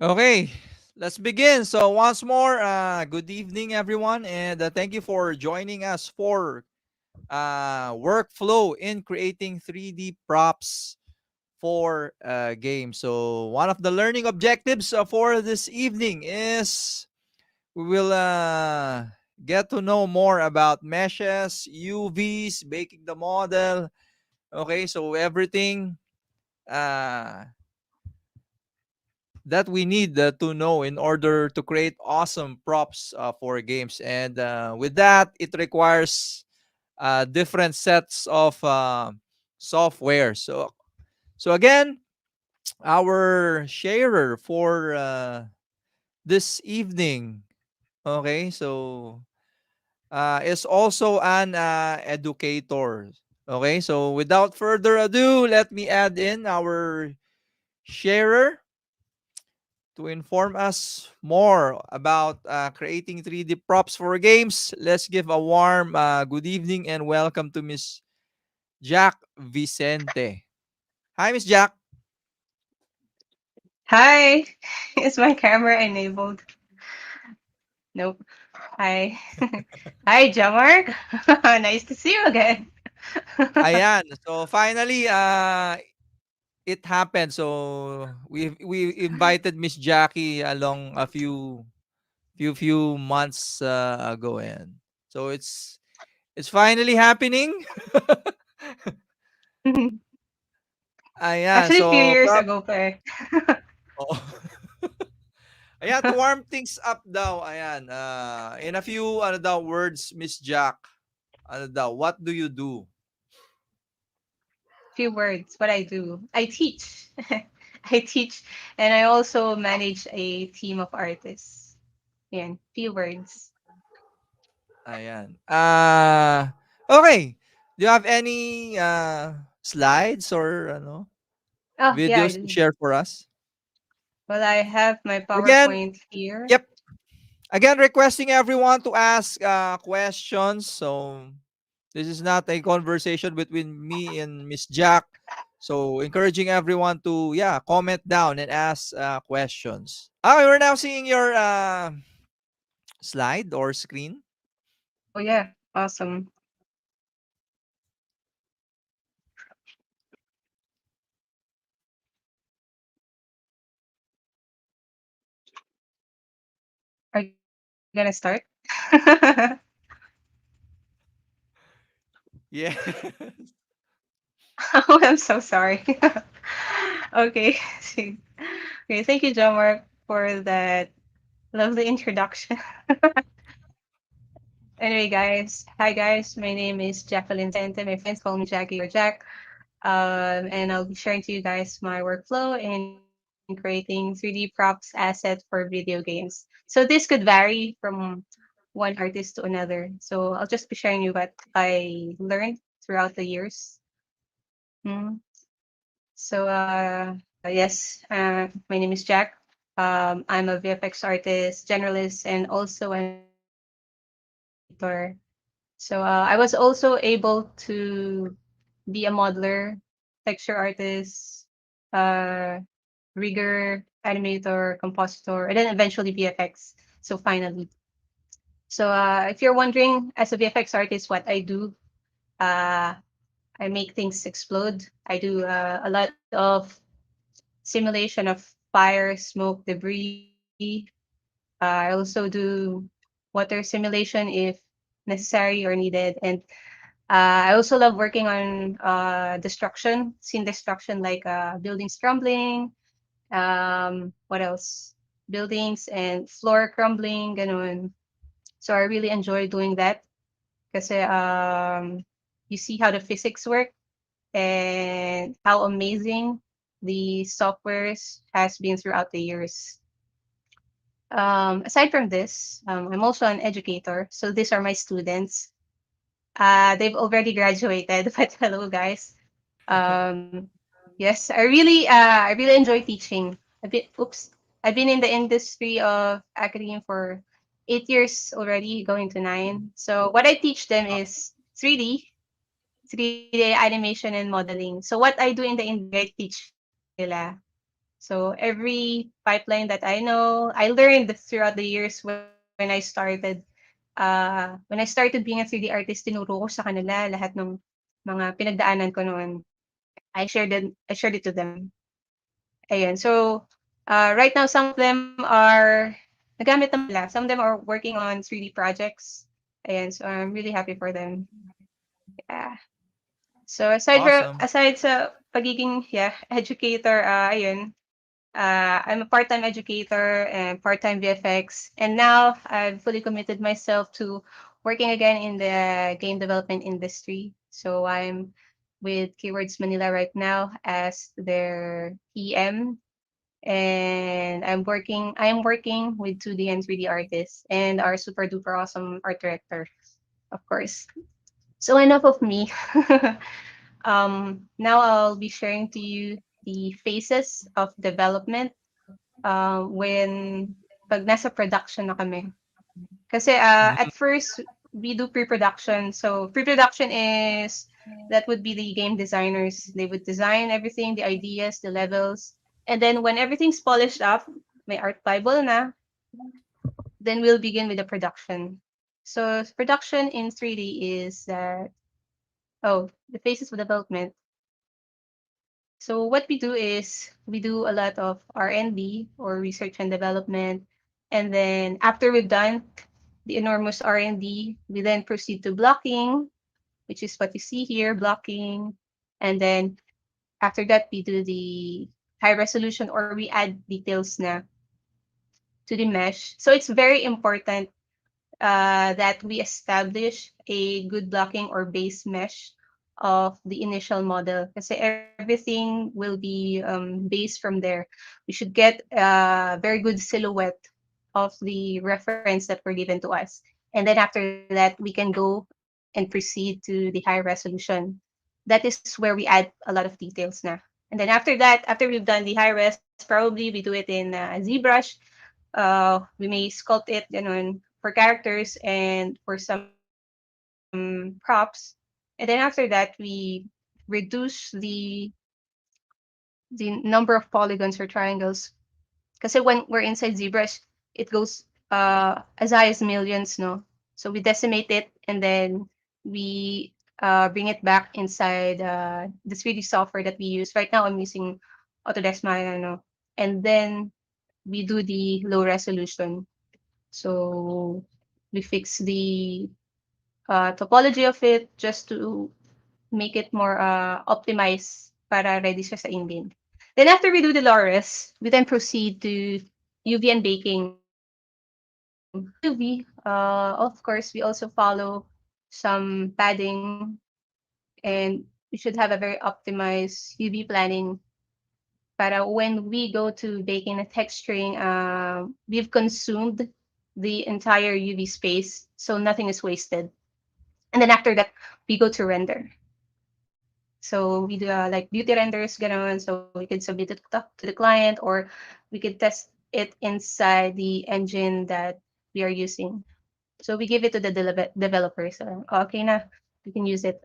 Okay, let's begin. So once more, good evening, everyone, and thank you for joining us for workflow in creating 3D props for games. So one of the learning objectives for this evening is we will get to know more about meshes, UVs, baking the model. Okay, so everything. That we need to know in order to create awesome props for games. And with that, it requires different sets of software. So again, our sharer for this evening, okay, so is also an educator. Okay, so without further ado, let me add in our sharer to inform us more about creating 3D props for games. Let's give a warm good evening and welcome to Miss Jack Vicente. Hi, Miss Jack. Hi, is my camera enabled? Nope. Hi. Hi, Jamar. Nice to see you again. Ayan. So finally, it happened. So we invited Miss Jackie along a few months ago, and so it's finally happening. Ayan. Actually, a few So years ago pa eh. Ayan, to warm things up daw, ayan, in a few, ano daw, words, Miss Jack, ano daw, what do you do? Few words, what I do. I teach. I teach, and I also manage a team of artists. Yan, few words. Ayan. Okay. Do you have any slides or ano, Oh, yeah, I videos to do. share for us? Well, I have my Again, PowerPoint here. yep. Again, requesting everyone to ask questions. So this is not a conversation between me and Miss Jack. So encouraging everyone to comment down and ask questions. Okay, we're now seeing your slide or screen. Oh, yeah, awesome. Are you gonna start? Yeah. Oh, I'm so sorry. Okay. Okay, thank you, John Mark, for that lovely introduction. Anyway, guys. Hi, guys. My name is Jacqueline Vicente. My friends call me Jackie or Jack. And I'll be sharing to you guys my workflow in creating 3D props asset for video games. So this could vary from one artist to another. So I'll just be sharing you what I learned throughout the years. Mm. So, yes, my name is Jack. I'm a VFX artist, generalist, and also an animator. So, I was also able to be a modeler, texture artist, uh, rigger, animator, compositor, and then eventually VFX. So, finally. So, if you're wondering, as a VFX artist, what I do, uh, I make things explode. I do a lot of simulation of fire, smoke, debris. I also do water simulation if necessary or needed. And I also love working on destruction, scene destruction, like buildings crumbling. What else? Buildings and floor crumbling, ganun. So I really enjoy doing that because you see how the physics work and how amazing the softwares has been throughout the years. Aside from this, I'm also an educator. So these are my students. They've already graduated, but hello, guys. Um, yes, I really enjoy teaching. I've been in the industry of academia for 8 years already, going to nine. So what I teach them is 3D animation and modeling. So what I do in the industry, I teach nila. So every pipeline that I know, I learned throughout the years when I started being a 3D artist, tinuro ko sa kanila lahat ng mga pinagdaanan ko noon. I shared it to them. Ayan. So, right now, some of them are nagamit naman nila. Some of them are working on 3D projects. Ayan. So, I'm really happy for them. Yeah. So, Awesome. aside sa pagiging, yeah, educator, ayun, I'm a part-time educator and part-time VFX. And now I've fully committed myself to working again in the game development industry. So I'm with Keywords Manila right now as their PM. And I am working with 2D and 3D artists and our super duper awesome art director, of course. So enough of me. Now I'll be sharing to you the phases of development when pag nasa production na kami. Kasi at Mhm. first we do pre-production. So pre-production is that would be the game designers. They would design everything, the ideas, the levels. And then when everything's polished up, may art Bible na, then we'll begin with the production. So production in 3D is that the phases of development. So what we do is we do a lot of R&D or research and development. And then after we've done the enormous R&D, we then proceed to blocking, which is what you see here, blocking. And then after that, we do the high resolution or we add details na to the mesh. So it's very important that we establish a good blocking or base mesh of the initial model kasi everything will be based from there. We should get a very good silhouette of the reference that were given to us. And then after that, we can go and proceed to the high resolution. That is where we add a lot of details na. And then after that, after we've done the high res, probably we do it in ZBrush. We may sculpt it ganun, for characters and for some props. And then after that, we reduce the number of polygons or triangles. Kasi when we're inside ZBrush, it goes as high as millions, no? So we decimate it and then we bring it back inside the 3D software that we use. Right now, I'm using Autodesk Maya, no? And then we do the low resolution. So we fix the topology of it just to make it more optimized para ready siya sa in-game. Then after we do the Loris, we then proceed to UV and baking. So for UV, of course, we also follow some padding and we should have a very optimized UV planning para when we go to baking and texturing, we've consumed the entire UV space, so nothing is wasted. And then after that, we go to render. So we do like beauty renders, ganon. So we can submit it to the client, or we could test it inside the engine that we are using. So we give it to the developers. Okay na, we can use it.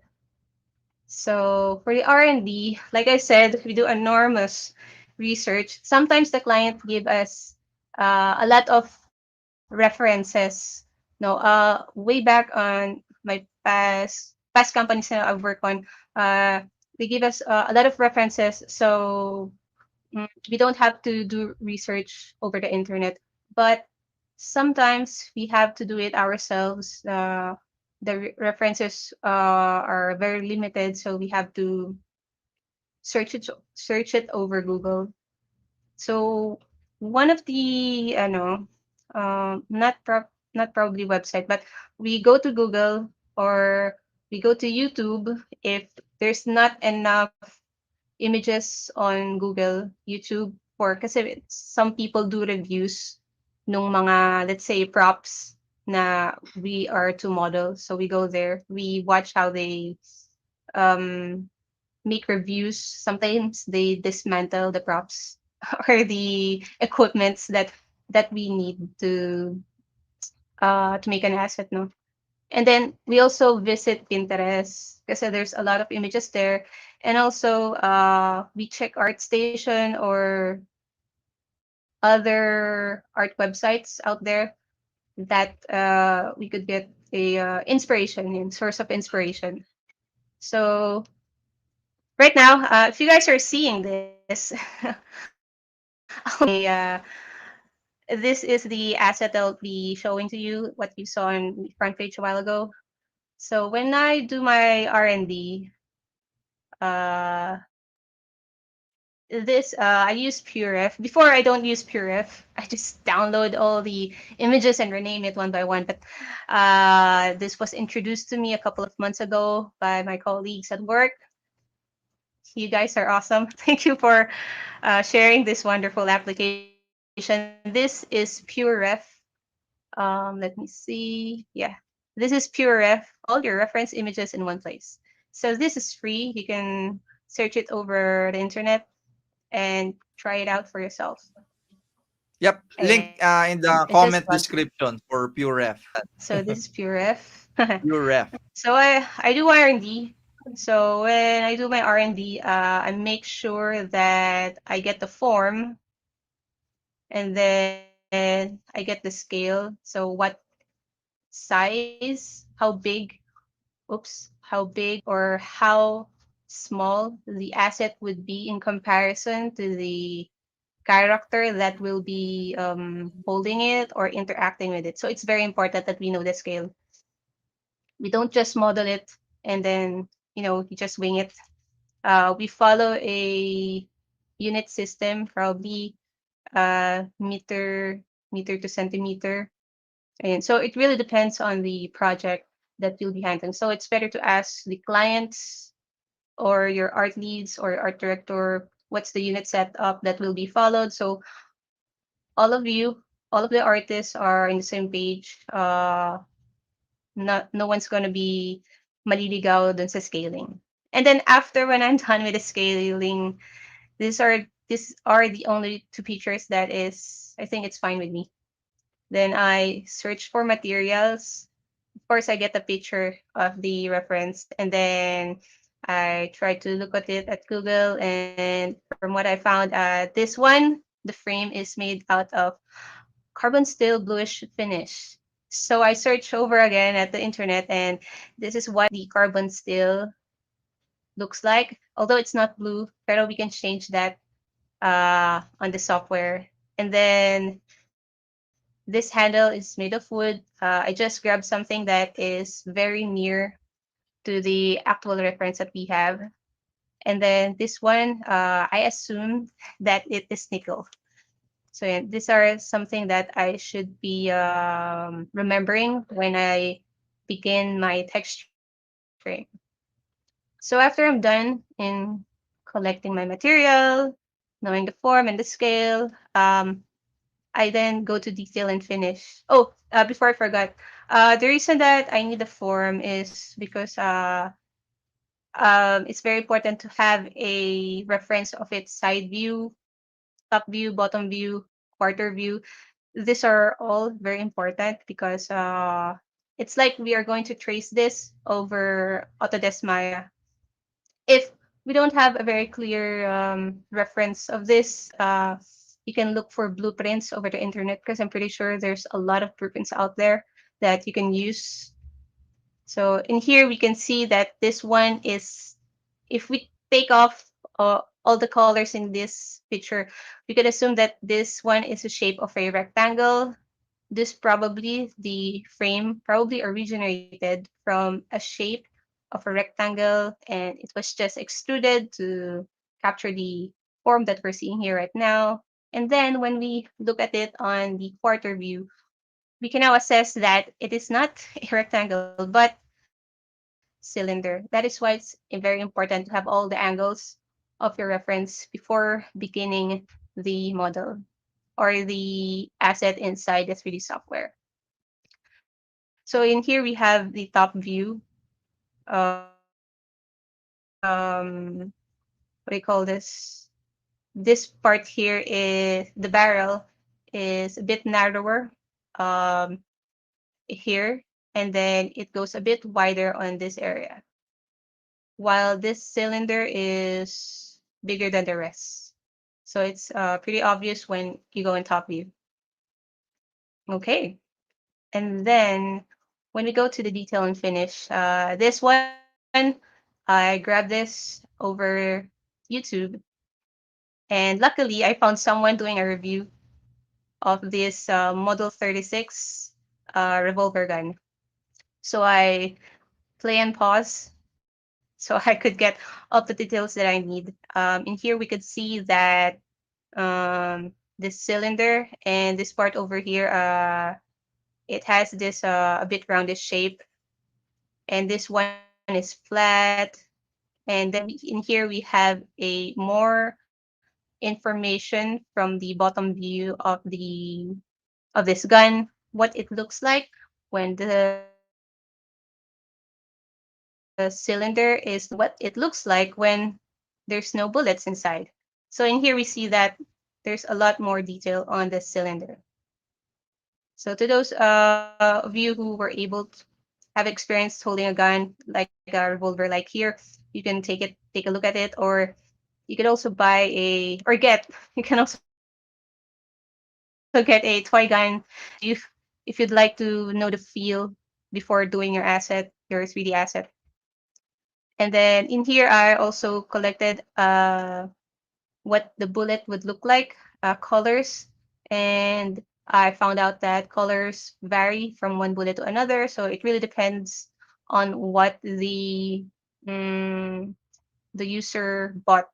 So for the R&D, like I said, we do enormous research. Sometimes the client give us a lot of references. No, way back on my past companies that I've worked on, they give us a lot of references. So we don't have to do research over the internet, but sometimes we have to do it ourselves. The references are very limited, so we have to search it over Google. So one of the not probably website, but we go to Google or we go to YouTube if there's not enough images on Google, YouTube, or kasi some people do reviews nung mga, let's say, props na we are to model. So we go there, we watch how they um, make reviews. Sometimes they dismantle the props or the equipments that we need to make an asset, no? And then we also visit Pinterest kasi there's a lot of images there. And also we check ArtStation or other art websites out there that we could get a inspiration and source of inspiration. So right now, if you guys are seeing this, this is the asset that I'll be showing to you, what you saw on the front page a while ago. So when I do my R&D, uh, this I use PureRef. Before I don't use PureRef. I just download all the images and rename it one by one. But this was introduced to me a couple of months ago by my colleagues at work. You guys are awesome. Thank you for sharing this wonderful application. This is PureRef. Let me see. Yeah, this is PureRef. All your reference images in one place. So this is free. You can search it over the internet and try it out for yourself. Yep. Link And it's in just the about comment description for PureRef. so this is PureRef. PureRef. So I do R&D. So when I do my R&D, I make sure that I get the form and then I get the scale. So what size, how big, how big or how small the asset would be in comparison to the character that will be holding it or interacting with it. So it's very important that we know the scale. We don't just model it and then, you just wing it. We follow a unit system, probably meter to centimeter. And so it really depends on the project that you'll be handling. So it's better to ask the clients or your art leads or art director what's the unit setup that will be followed. So all of you, all of the artists are in the same page. No one's gonna be maliligaw dun sa scaling. And then after when I'm done with the scaling, these are the only two pictures that is I think it's fine with me. Then I search for materials. Of course, I get a picture of the reference, and then I try to look at it at Google. And from what I found, this one, the frame is made out of carbon steel bluish finish. So I search over again at the internet, and this is what the carbon steel looks like. Although it's not blue, pero we can change that on the software. And then this handle is made of wood. I just grabbed something that is very near to the actual reference that we have. And then this one, I assume that it is nickel. So yeah, these are something that I should be remembering when I begin my texturing. So after I'm done in collecting my material, knowing the form and the scale, I then go to detail and finish. Oh, before I forgot, the reason that I need the form is because it's very important to have a reference of its side view, top view, bottom view, quarter view. These are all very important because it's like we are going to trace this over Autodesk Maya. If we don't have a very clear reference of this, you can look for blueprints over the internet because I'm pretty sure there's a lot of blueprints out there that you can use. So in here, we can see that this one is, if we take off all the colors in this picture, we can assume that this one is a shape of a rectangle. This probably, the frame probably originated from a shape of a rectangle and it was just extruded to capture the form that we're seeing here right now. And then when we look at it on the quarter view, we can now assess that it is not a rectangle but cylinder. That is why it's very important to have all the angles of your reference before beginning the model or the asset inside the 3D software. So in here we have the top view. What do you call this? This part here is the barrel is a bit narrower here, and then it goes a bit wider on this area, while this cylinder is bigger than the rest. So it's pretty obvious when you go in top view. Okay. And then when we go to the detail and finish, this one, I grabbed this over YouTube. And luckily, I found someone doing a review of this Model 36 revolver gun. So I play and pause so I could get all the details that I need. In here, we could see that this cylinder and this part over here, it has this a bit roundish shape, and this one is flat. And then in here we have a more information from the bottom view of this gun, what it looks like when the cylinder is loaded, and what it looks like when there's no bullets inside. So in here we see that there's a lot more detail on the cylinder. So to those of you who were able to have experience holding a gun like a revolver like here, you can take a look at it, or you could also buy a or get you can also get a toy gun if you'd like to know the feel before doing your 3D asset. And then in here I also collected what the bullet would look like, colors, and I found out that colors vary from one bullet to another, so it really depends on what mm, the user bought.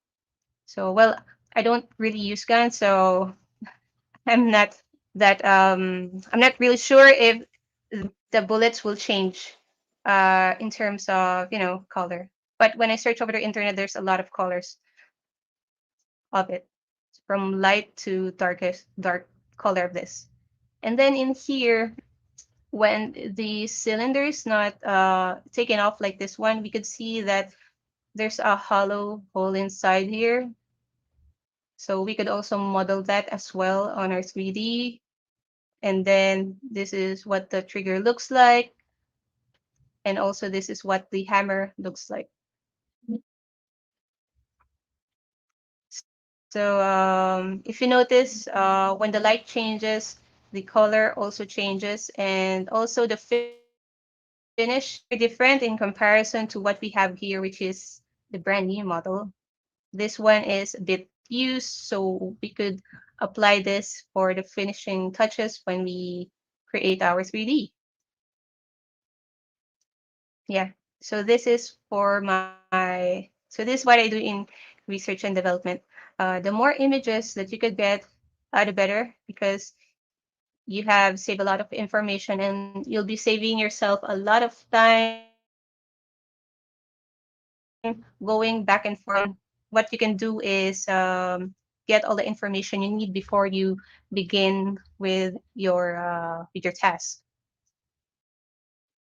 So, well, I don't really use guns, so I'm not I'm not really sure if the bullets will change in terms of, color. But when I search over the internet, there's a lot of colors of it, from light to dark color of this. And then in here, when the cylinder is not taken off like this one, we could see that there's a hollow hole inside here. So we could also model that as well on our 3D. And then this is what the trigger looks like. And also this is what the hammer looks like. So if you notice, when the light changes, the color also changes, and also the finish is very different in comparison to what we have here, which is the brand new model. This one is a bit used, so we could apply this for the finishing touches when we create our 3D. Yeah. So this is so this is what I do in research and development. The more images that you could get, the better, because you have saved a lot of information, and you'll be saving yourself a lot of time going back and forth. What you can do is get all the information you need before you begin with your task.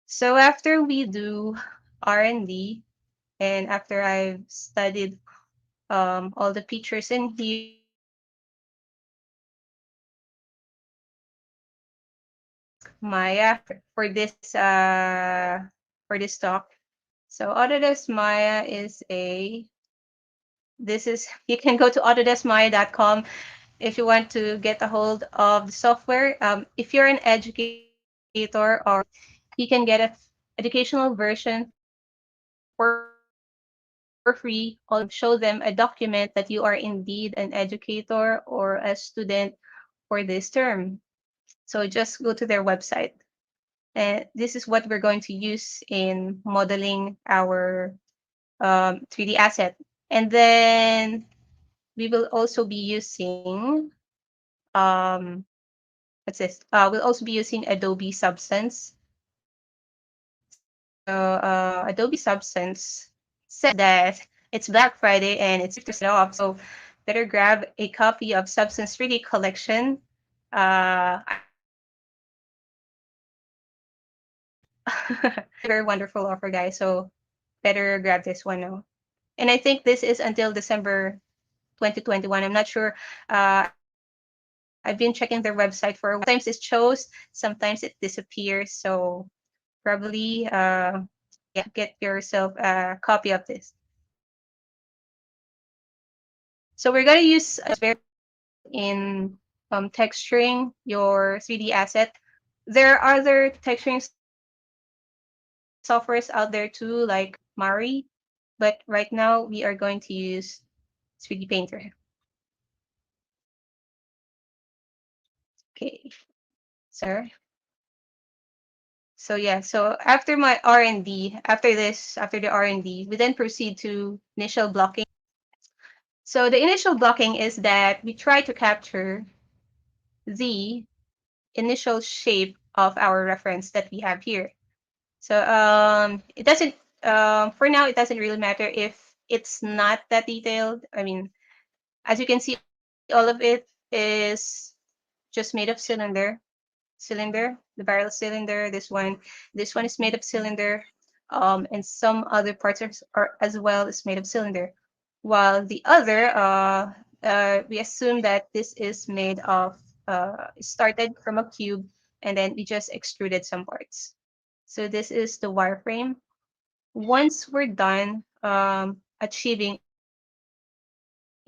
So after we do R&D, and after I've studied all the features in here, I went to Autodesk Maya for this talk. So Autodesk Maya is a this is you can go to autodeskmaya.com if you want to get a hold of the software. If you're an educator or you can get a educational version for free. All you need to do is show them a document that you are indeed an educator or a student for this term. So just go to their website. And this is what we're going to use in modeling our 3D asset. And then we will also be using um, what's this? We'll also be using Adobe Substance. So Adobe Substance said that it's Black Friday and it's 50% off. So better grab a copy of Substance 3D Collection. I think this is very wonderful offer, guys. So better grab this one now. And I think this is until December 2021. I'm not sure. I've been checking their website for a while. Sometimes it shows, sometimes it disappears. So probably, yeah, get yourself a copy of this. So we're gonna use in texturing your 3D asset. There are other texturing softwares out there too, like Mari, but right now we are going to use 3D Painter. Okay, sir. So yeah, so after my R&D, after the R&D, we then proceed to initial blocking. So the initial blocking is that we try to capture the initial shape of our reference that we have here. So it doesn't for now it doesn't really matter if it's not that detailed. I mean, as you can see, all of it is just made of cylinder, the barrel cylinder. This one is made of cylinder, and some other parts are as well is made of cylinder. While the other, we assume that this is made of started from a cube, and then we just extruded some parts. So this is the wireframe. Once we're done achieving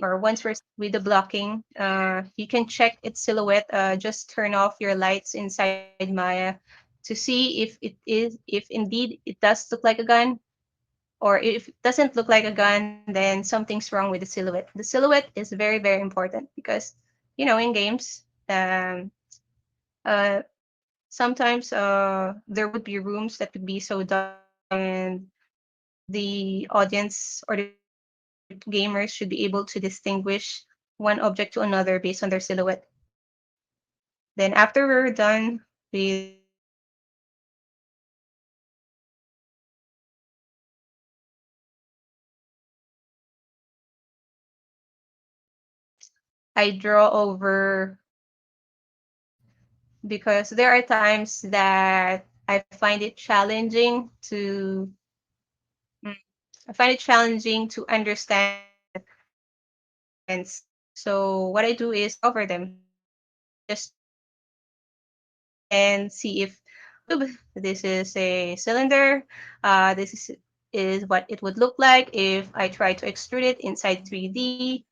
or once we're satisfied with the blocking, you can check its silhouette. Just turn off your lights inside Maya to see if if indeed it does look like a gun, or if it doesn't look like a gun, then something's wrong with the silhouette. The silhouette is very, very important because, in games, uh, sometimes there would be rooms that would be so dark, and the audience or the gamers should be able to distinguish one object to another based on their silhouette. Then after we're done with the I draw over because there are times that I find it challenging to I find it challenging to understand the reference. So what I do is I draw over them. Just and see if this is a cylinder. This is what it would look like if I try to extrude it inside 3D.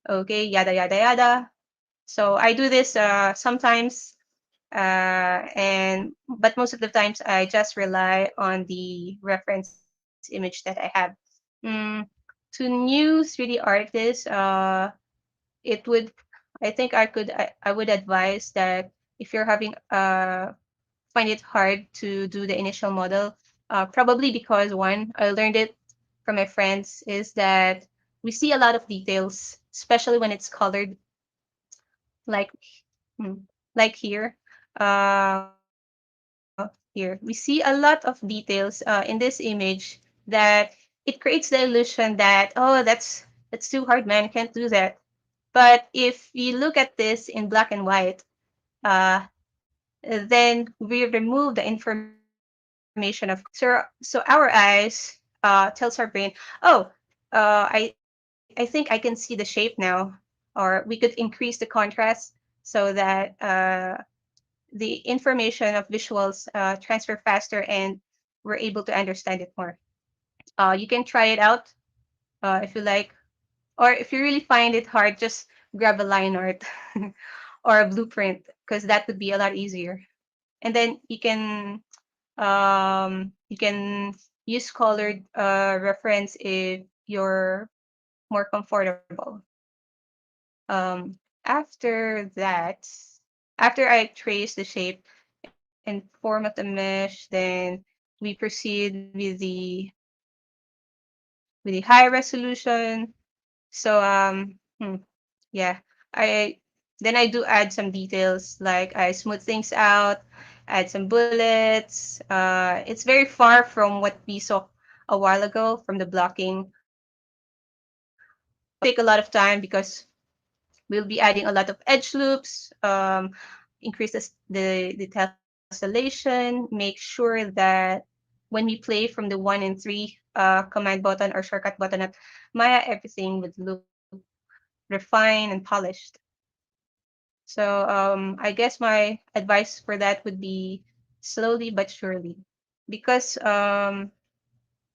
Okay, yada yada yada. So I do this sometimes, and but most of the times I just rely on the reference image that I have. Mm, to new 3D artists, it would I think I would advise that if you're having find it hard to do the initial model, probably because one, I learned it from my friends, is that we see a lot of details, especially when it's colored, like hmm, like here. Here we see a lot of details in this image that it creates the illusion that, oh, that's too hard, man, can't do that. But if you look at this in black and white, uh, then we remove the information of color. So our eyes tells our brain, oh, I think I can see the shape now, or we could increase the contrast so that the information of visuals transfer faster and we're able to understand it more. You can try it out if you like, or if you really find it hard, just grab a line art or a blueprint because that would be a lot easier. And then you can use colored reference if you're more comfortable. After that, after I trace the shape and format the mesh, then we proceed with the high resolution. So yeah, I then I do add some details, like I smooth things out, add some bullets. It's very far from what we saw a while ago from the blocking, but it will take a lot of time because we'll be adding a lot of edge loops, increase the tessellation, make sure that when we play from the 1 and 3 command button or shortcut button at Maya, everything would look refined and polished. So I guess my advice for that would be slowly but surely, because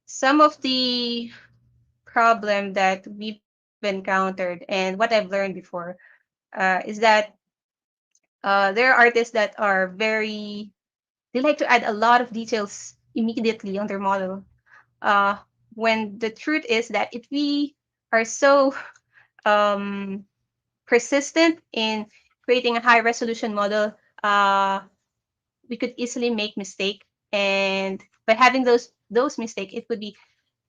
some of the problem that we encountered and what I've learned before is that there are artists that are very they like to add a lot of details immediately on their model. Uh, when the truth is that if we are so um, persistent in creating a high resolution model, uh, we could easily make mistake. And by having those mistakes, it would be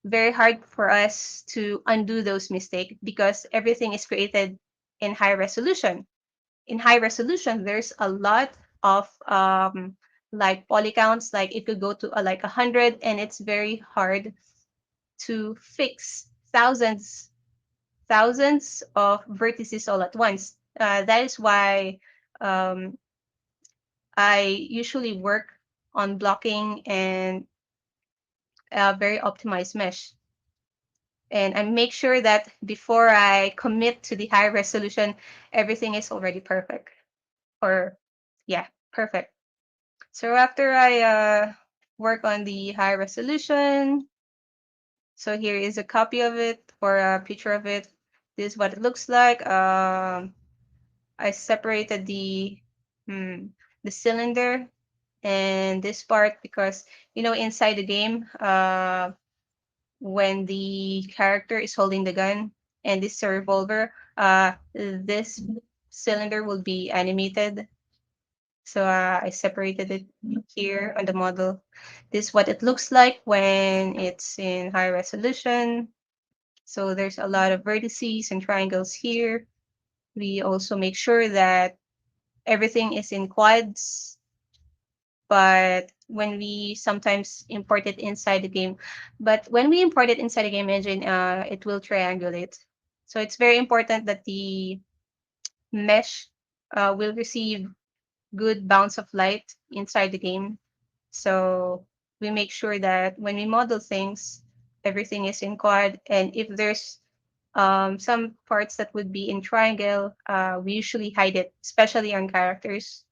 very hard for us to undo those mistakes because everything is created in high resolution. In high resolution, there's a lot of like poly counts, like it could go to like 100, and it's very hard to fix thousands of vertices all at once. That is why um, I usually work on blocking and a very optimized mesh. And I make sure that before I commit to the high resolution, everything is already perfect. Or, yeah, perfect. So after I work on the high resolution, so here is a copy of it or a picture of it. This is what it looks like. I separated hmm, the cylinder and this part because inside the game, when the character is holding the gun and this is a revolver, this cylinder will be animated. So I separated it here on the model. This is what it looks like when it's in high resolution. So there's a lot of vertices and triangles here. We also make sure that everything is in quads, but when we sometimes import it inside the game, but when we import it inside the game engine, it will triangulate. So it's very important that the mesh will receive good bounce of light inside the game. So we make sure that when we model things, everything is in quad. And if there's some parts that would be in triangle, we usually hide it, especially on characters.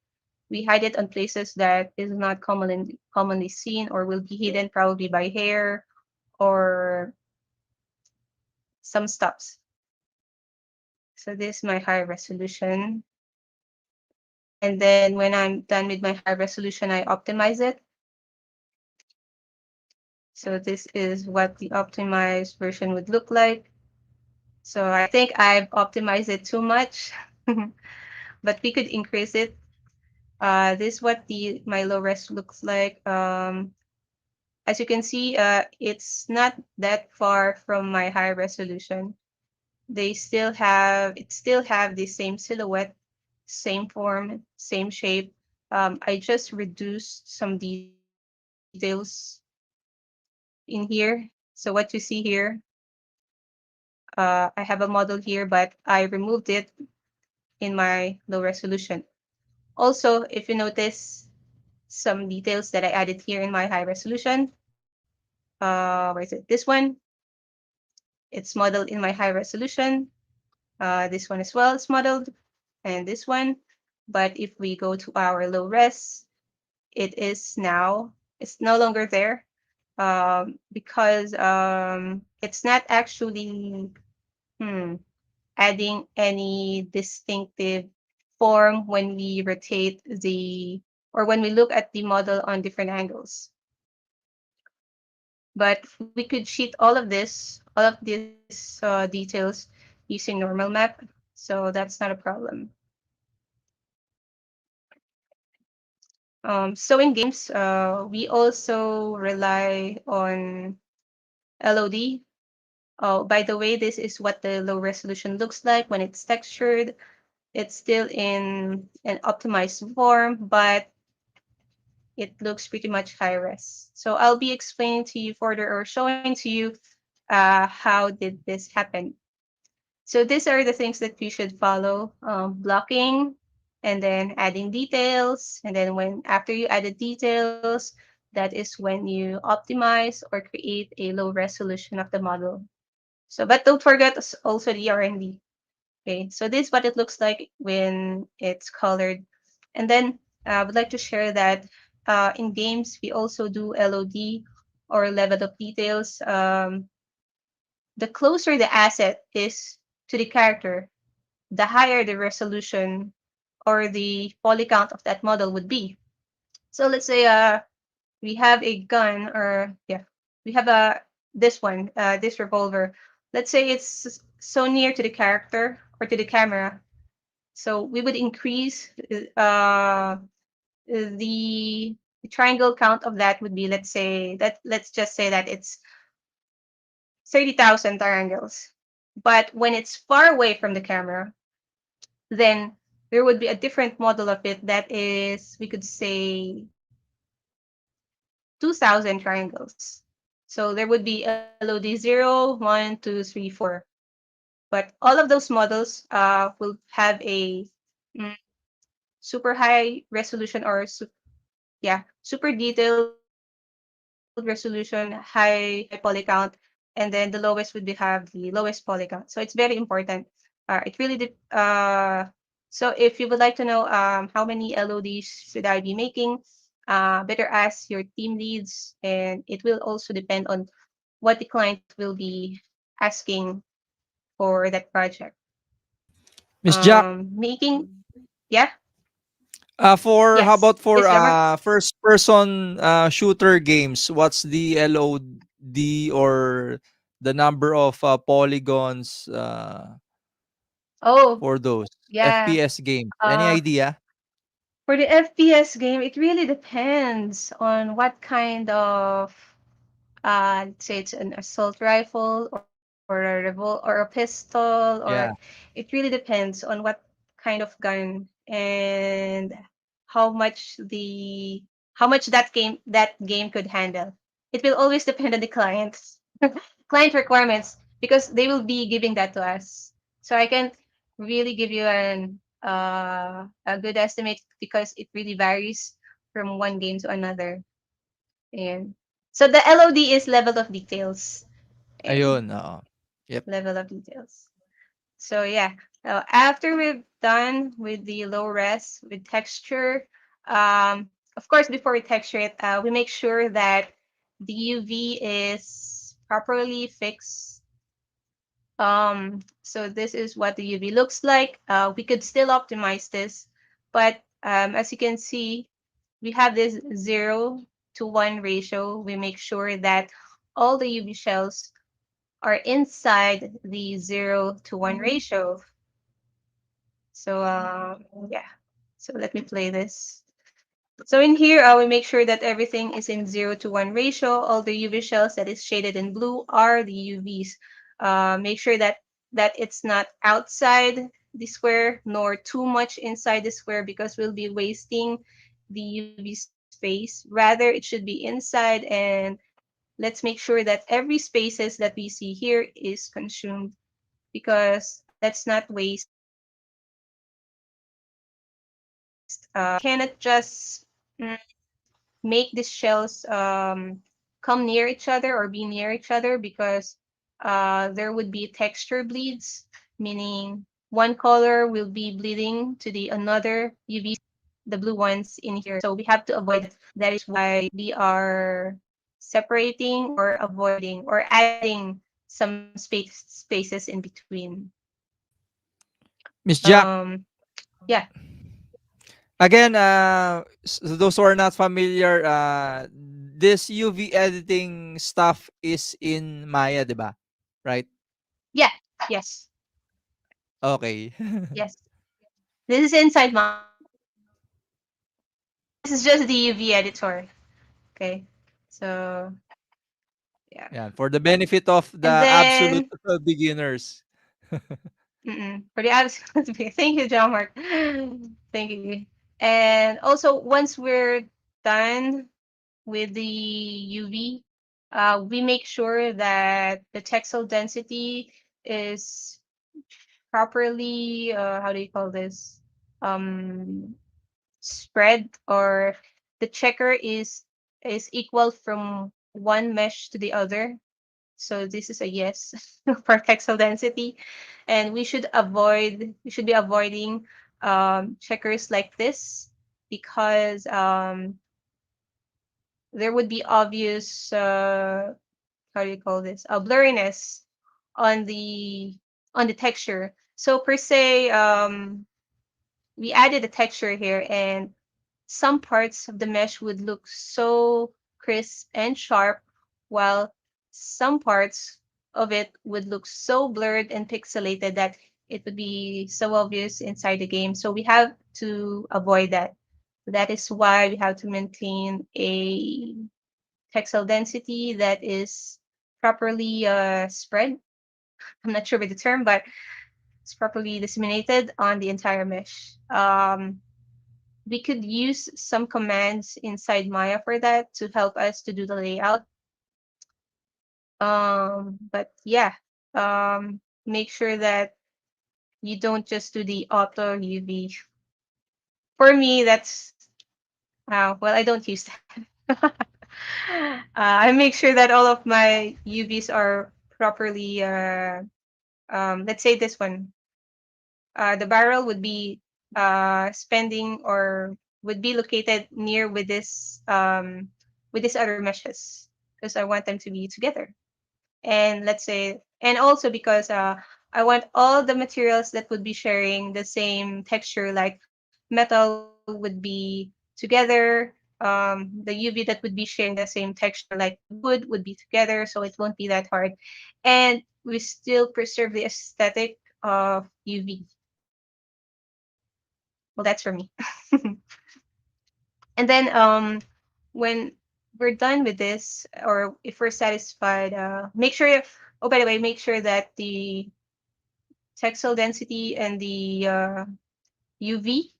We hide it on places that is not commonly seen or will be hidden probably by hair or some stops. So this is my high resolution. And then when I'm done with my high resolution, I optimize it. So this is what the optimized version would look like. So I think I've optimized it too much, but we could increase it. This is what the my low res looks like. As you can see, it's not that far from my high resolution. It still have the same silhouette, same form, same shape. I just reduced some details in here. So what you see here, I have a model here, but I removed it in my low resolution. Also, if you notice some details that I added here in my high resolution, where is it? This one, it's modeled in my high resolution. This one as well is modeled, and this one. But if we go to our low res, it's no longer there because it's not actually hmm, adding any distinctive form when we rotate the or when we look at the model on different angles. But we could cheat all of these details using normal map, so that's not a problem. So in games, we also rely on LOD. Oh, by the way, this is what the low resolution looks like when it's textured. It's still in an optimized form, but it looks pretty much high res. So I'll be explaining to you further or showing to you how did this happen. So these are the things that you should follow: blocking, and then adding details, and then when after you added details, that is when you optimize or create a low resolution of the model. So, but don't forget also the R&D. Okay, so this is what it looks like when it's colored. And then I would like to share that in games, we also do LOD or level of details. The closer the asset is to the character, the higher the resolution or the poly count of that model would be. So let's say we have a gun, or yeah, we have a this one, this revolver. Let's say it's so near to the character or to the camera. So we would increase the triangle count of that would be, let's just say that it's 30,000 triangles. But when it's far away from the camera, then there would be a different model of it that is, we could say, 2,000 triangles. So there would be LOD 0, 1, 2, 3, 4. But all of those models will have a mm, super high resolution, or super detailed resolution, high poly count, and then the lowest would be have the lowest poly count. So it's very important. So if you would like to know how many LODs should I be making, better ask your team leads, and it will also depend on what the client will be asking for that project. Miss Jack, Making, yeah, for how yes, about for yes, Jammer. first person shooter games? What's the LOD or the number of polygons Oh, for those yeah. FPS games? Any Uh, idea? for the FPS game, it really depends on what kind of let's say it's an assault rifle or or a pistol, or Yeah. it really depends on what kind of gun and how much the how much that game could handle. It will always depend on the client requirements, because they will be giving that to us. So I can't really give you a good estimate, because it really varies from one game to another. And so the LOD is level of details, and Ayun, oo. Yep. level of details. So yeah, after we've done with the low res with texture, of course, before we texture it, we make sure that the UV is properly fixed. So this is what the UV looks like. We could still optimize this, but as you can see, we have this 0 to 1 ratio. We make sure that all the UV shells are inside the 0 to 1 ratio. So yeah. So let me play this. So in here, we make sure that everything is in 0 to 1 ratio. All the UV shells that is shaded in blue are the UVs. Make sure that it's not outside the square nor too much inside the square, because we'll be wasting the UV space. Rather, it should be inside, and let's make sure that every spaces that we see here is consumed, because let's not waste we cannot just make these shells come near each other or be near each other, because there would be texture bleeds, meaning one color will be bleeding to the another UVs, the blue ones in here. So we have to avoid it. That is why we are separating or avoiding or adding some spaces in between. Miss Jack, Um, yeah, again, those who are not familiar, this UV editing stuff is in Maya, 'di ba? Right? yeah, yes, Okay. yes. This is inside Maya. This is just the UV editor. Okay. So yeah. Yeah, for the benefit of the And absolute then beginners. for the absolute thank you, John Mark. Thank you. And also, once we're done with the UV, we make sure that the textile density is properly how do you call this? Um spread, or the checker is equal from one mesh to the other. So this is a yes for pixel density, and we should be avoiding checkers like this, because there would be obvious how do you call this, a blurriness on the on the texture. So per se, we added a texture here, and some parts of the mesh would look so crisp and sharp, while some parts of it would look so blurred and pixelated that it would be so obvious inside the game. So we have to avoid that. That is why we have to maintain a pixel density that is properly spread. I'm not sure with the term, but it's properly disseminated on the entire mesh. We could use some commands inside Maya for that to help us to do the layout. But yeah, make sure that you don't just do the auto UV. For me, that's well, I don't use that. I make sure that all of my UVs are properly. Let's say this one. The barrel would be spending or would be located near with this other meshes because I want them to be together. And let's say, and also because I want all the materials that would be sharing the same texture, like metal would be together. The UV that would be sharing the same texture, like the wood would be together, so it won't be that hard. And we still preserve the aesthetic of UV. Well, that's for me. And then when we're done with this, or if we're satisfied, make sure. Oh, by the way, make sure that the textile density and the UV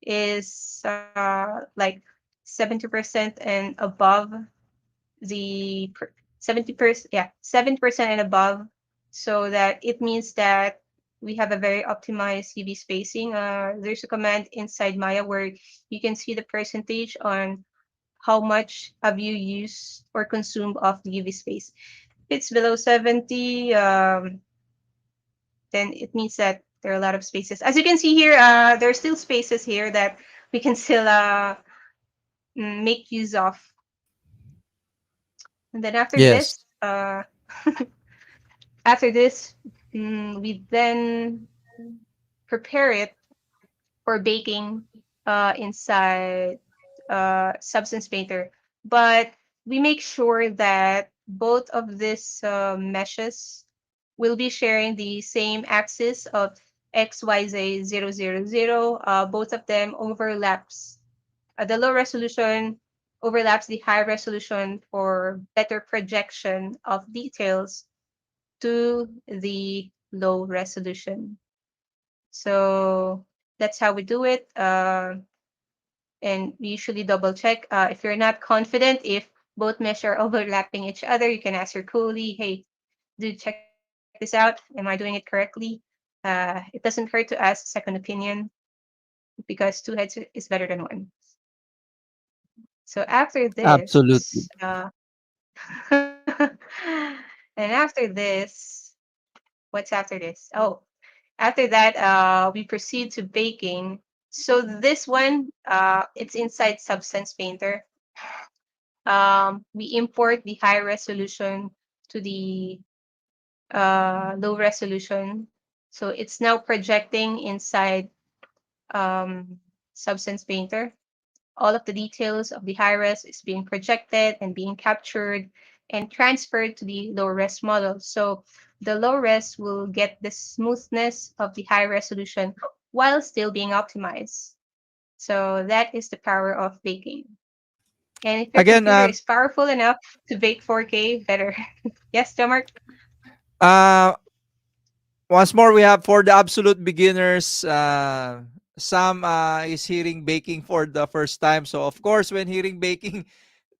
is like 70% and above the 70%, yeah, 70% and above, so that it means that we have a very optimized UV spacing. There's a command inside Maya where you can see the percentage on how much have you used or consumed of the UV space. If it's below 70, then it means that there are a lot of spaces. As you can see here, there are still spaces here that we can still make use of. And then Yes. after this, we then prepare it for baking inside Substance Painter. But we make sure that both of these meshes will be sharing the same axis of XYZ 000. Both of them overlaps. The low resolution overlaps the high resolution for better projection of details to the low resolution. So that's how we do it. And we usually double check. If you're not confident if both mesh are overlapping each other, you can ask your colleague, hey, dude, check this out. Am I doing it correctly? It doesn't hurt to ask a second opinion because two heads is better than one. So after Absolutely. this, and after this, what's after this? Oh, after that, we proceed to baking. So this one, it's inside Substance Painter. We import the high resolution to the low resolution. So it's now projecting inside Substance Painter. All of the details of the high res is being projected and being captured and transferred to the low res model. So the low res will get the smoothness of the high resolution while still being optimized. So that is the power of baking. And if your Again, computer is powerful enough to bake 4K, better. Yes, Jean-Marc? uh, once more, we have for the absolute beginners. Sam is hearing baking for the first time. So, of course, when hearing baking,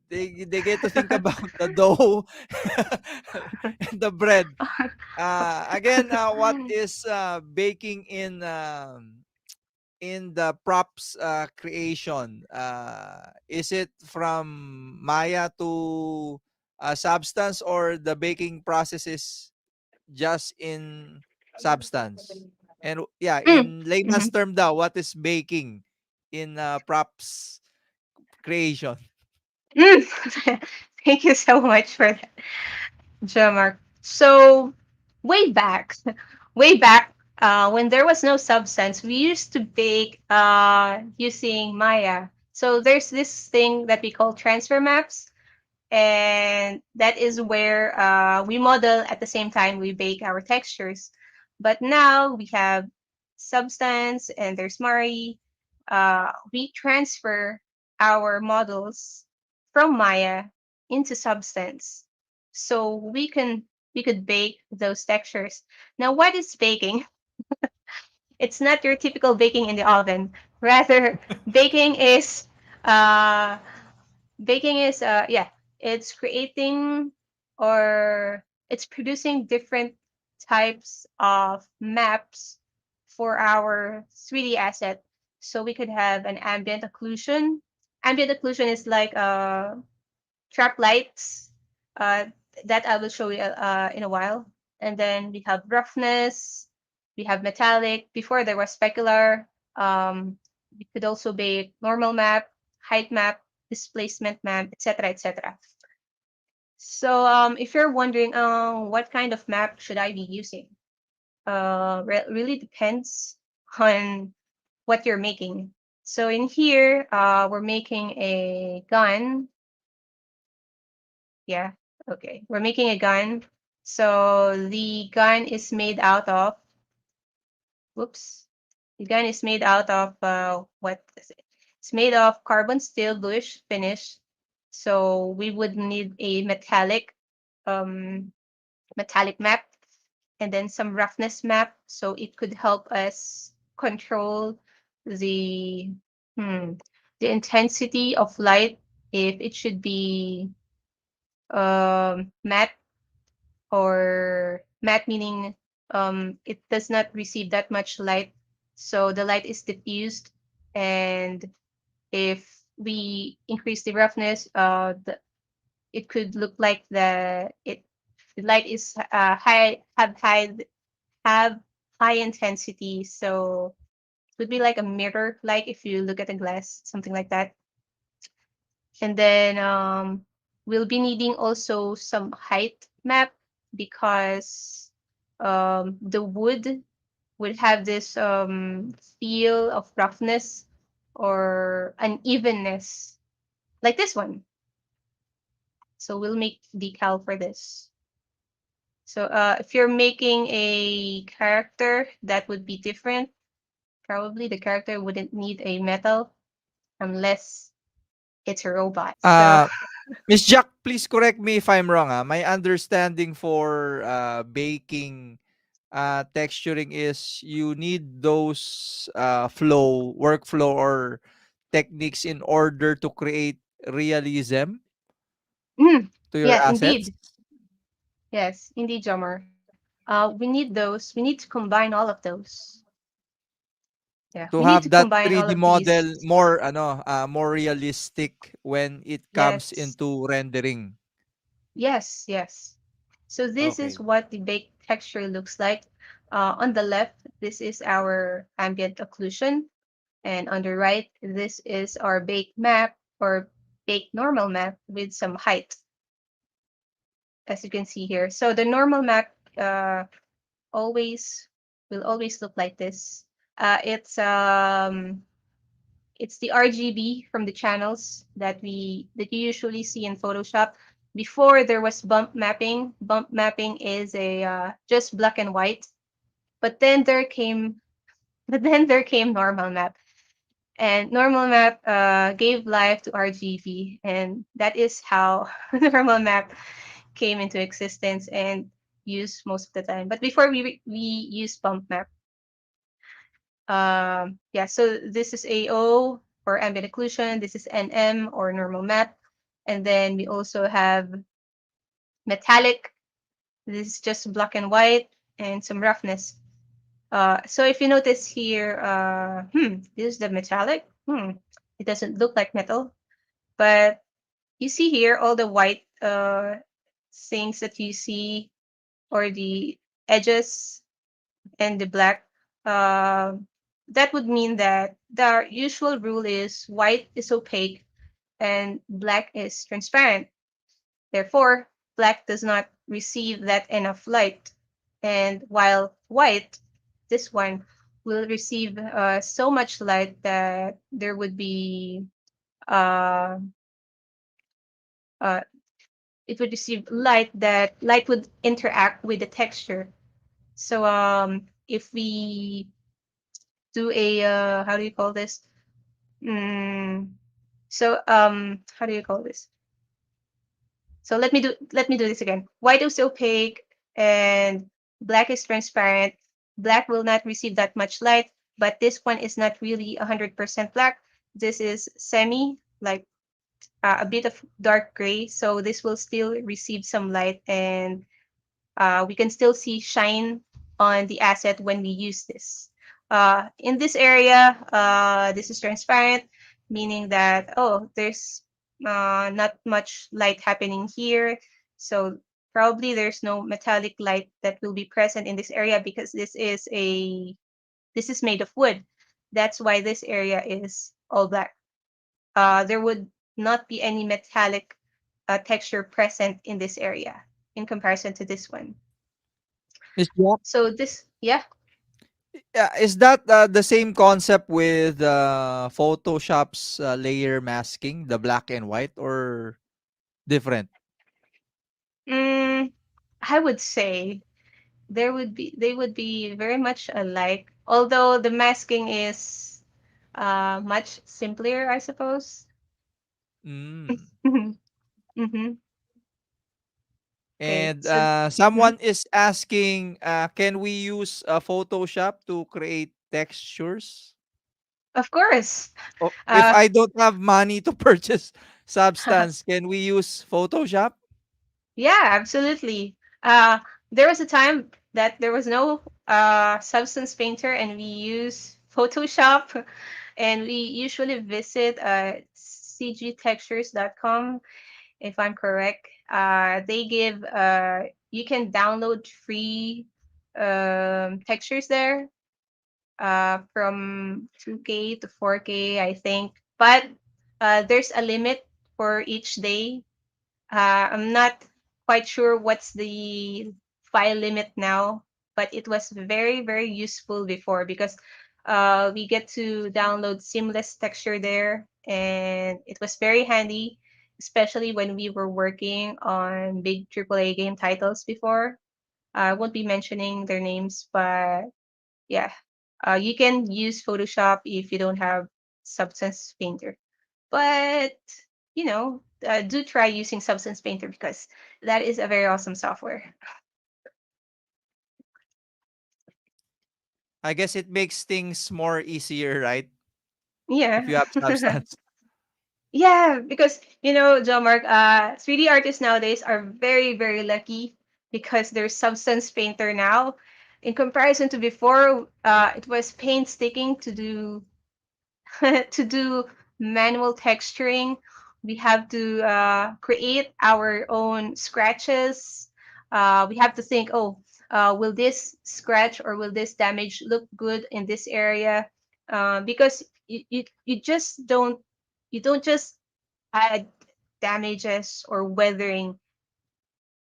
they get to think about the dough and the bread. Again, what is baking in the props creation? Is it from Maya to Substance, or the baking process is just in Substance? And yeah, Mm, in layman's mhm, term, what is baking in props creation? mm. Thank you so much for that, Jean-Marc. So way back way back, when there was no substance, we used to bake using Maya. So there's this thing that we call transfer maps, and that is where we model at the same time we bake our textures. But now we have substance and there's Mari. We transfer our models from Maya into substance, so we could bake those textures. Now, what is baking? It's not your typical baking in the oven. Rather, baking is uh, yeah, it's creating, or it's producing different types of maps for our 3D asset. So we could have an ambient occlusion. Ambient occlusion is like trap lights, uh, that I will show you in a while. And then we have roughness, we have metallic. Before there was specular. We could also be normal map, height map, displacement map, etc., etc. So if you're wondering, what kind of map should I be using? Really depends on what you're making. So in here, we're making a gun. Yeah. Okay. We're making a gun. So the gun is made out of, whoops. The gun is made out of, what is it? It's made of carbon steel bluish finish. So we would need a um, metallic map, and then some roughness map. So it could help us control the, hmm, the intensity of light, if it should be matte, or matte meaning it does not receive that much light, so the light is diffused. And if we increase the roughness, it could look like the light is have high intensity, so it would be like a mirror, like if you look at a glass, something like that. And then we'll be needing also some height map, because the wood would have this feel of roughness or unevenness, like this one. So we'll make decal for this. So if you're making a character, that would be different. Probably the character wouldn't need a metal unless it's a robot. So Uh, Miss Jack, please correct me if I'm wrong. My understanding for baking texturing is you need those workflow, or techniques in order to create realism mm, to your yeah, assets, indeed. Yes, indeed, Jomar. We need those. We need to combine all of those. Yeah, to we need have to that combine all 3D of these. model more more realistic when it comes Yes, into rendering. yes, yes. So this is Okay. what the baked texture looks like. On the left, this is our ambient occlusion. And on the right, this is our baked map, or baked normal map with some height, as you can see here. So the normal map always will always look like this. It's the RGB from the channels that you usually see in Photoshop. Before there was bump mapping. Bump mapping is a just black and white. But then there came but then there came normal map. And normal map gave life to RGB, and that is how normal map came into existence and used most of the time. But before we used bump map. Yeah, so this is AO or ambient occlusion. This is NM or normal map. And then we also have metallic. This is just black and white and some roughness. So if you notice here, this is the metallic. It doesn't look like metal, but you see here all the white things that you see, or the edges and the black. Uh, that would mean that the usual rule is white is opaque and black is transparent. Therefore, black does not receive that enough light, And while white, this one will receive so much light that there would be uh, uh, it would receive light that light would interact with the texture. So if we do a how do you call this? Mm, how do you call this? So let me do this again. White is opaque and black is transparent. Black will not receive that much light, but this one is not really 100% black. This is semi, like a bit of dark gray. So this will still receive some light, and we can still see shine on the asset when we use this. In this area, this is transparent, meaning that, oh, there's not much light happening here. So probably there's no metallic light that will be present in this area because this is made of wood. That's why this area is all black. There would not be any metallic texture present in this area in comparison to this one. Miss Jack, So this, yeah, yeah, is that the same concept with Photoshop's layer masking, the black and white, or different? mm, I would say they would be very much alike. Although the masking is much simpler, I suppose. Mm. Mm-hmm. Okay, And so mhm. someone is asking, can we use Photoshop to create textures? Of course. Oh, if Uh, I don't have money to purchase substance, can we use Photoshop? yeah, absolutely. Uh, there was a time that there was no substance painter, and we use Photoshop, and we usually visit cgtextures.com if I'm correct. They give you can download free textures there from 2K to 4K, I think. But there's a limit for each day. I'm not quite sure what's the file limit now, but it was very, very useful before because we get to download seamless texture there, and it was very handy, especially when we were working on big AAA game titles before. I won't be mentioning their names, but yeah, you can use Photoshop if you don't have Substance Painter. But do try using Substance Painter because that is a very awesome software. I guess it makes things more easier, right? If Yeah. you have substance. Yeah, because John Mark, 3D artists nowadays are very, very lucky because there's Substance Painter now. In comparison to before, it was painstaking to do to do manual texturing. We have to create our own scratches. We have to think, oh, will this scratch or will this damage look good in this area? Because you just don't just add damages or weathering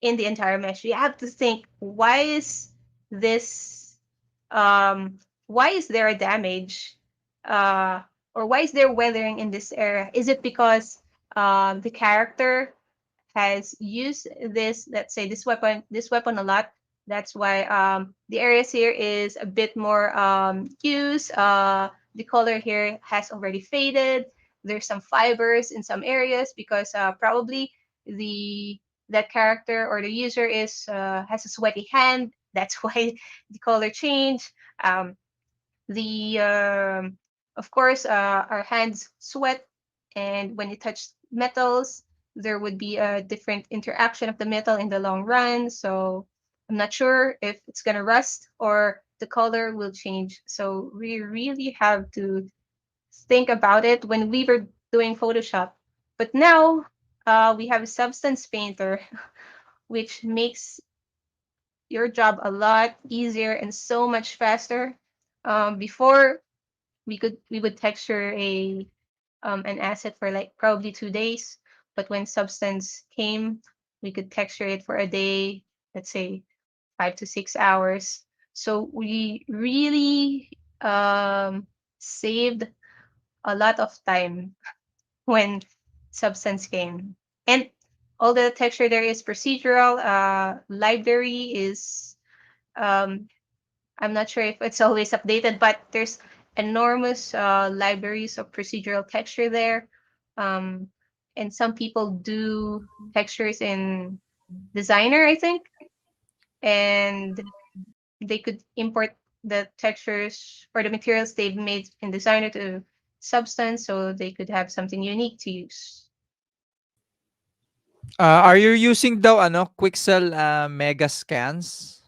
in the entire mesh. You have to think, this why is there a damage, uh, or why is there weathering in this area? Is it because the character has used this, let's say this weapon a lot? That's why the areas here is a bit more used. The color here has already faded. There's some fibers in some areas because probably the that character or the user is has a sweaty hand. That's why the color change. Um, the Of course, our hands sweat, and when you touch metals, there would be a different interaction of the metal in the long run. So I'm not sure if it's gonna rust or the color will change. So we really have to think about it when we were doing Photoshop. But now we have Substance Painter, which makes your job a lot easier and so much faster. Before we would texture a an asset for like probably 2 days, but when Substance came, we could texture it for a day, let's say 5 to 6 hours. So we really saved a lot of time when Substance came. And all the texture there is procedural. Library is um, I'm not sure if it's always updated, but there's enormous libraries of procedural texture there. Um, and some people do textures in Designer, I think, and they could import the textures or the materials they've made in Designer to Substance so they could have something unique to use. Are you using daw Quixel Mega Scans?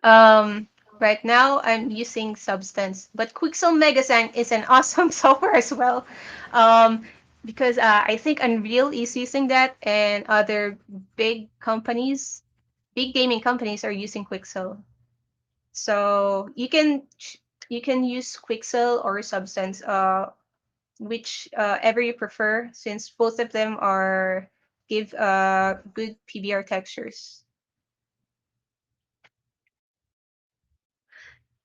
Um, right now I'm using Substance, but Quixel Megasang is an awesome software as well. Um, because I think Unreal is using that, and other big companies, big gaming companies, are using Quixel. So you can use Quixel or Substance, which ever you prefer, since both of them are give good PBR textures.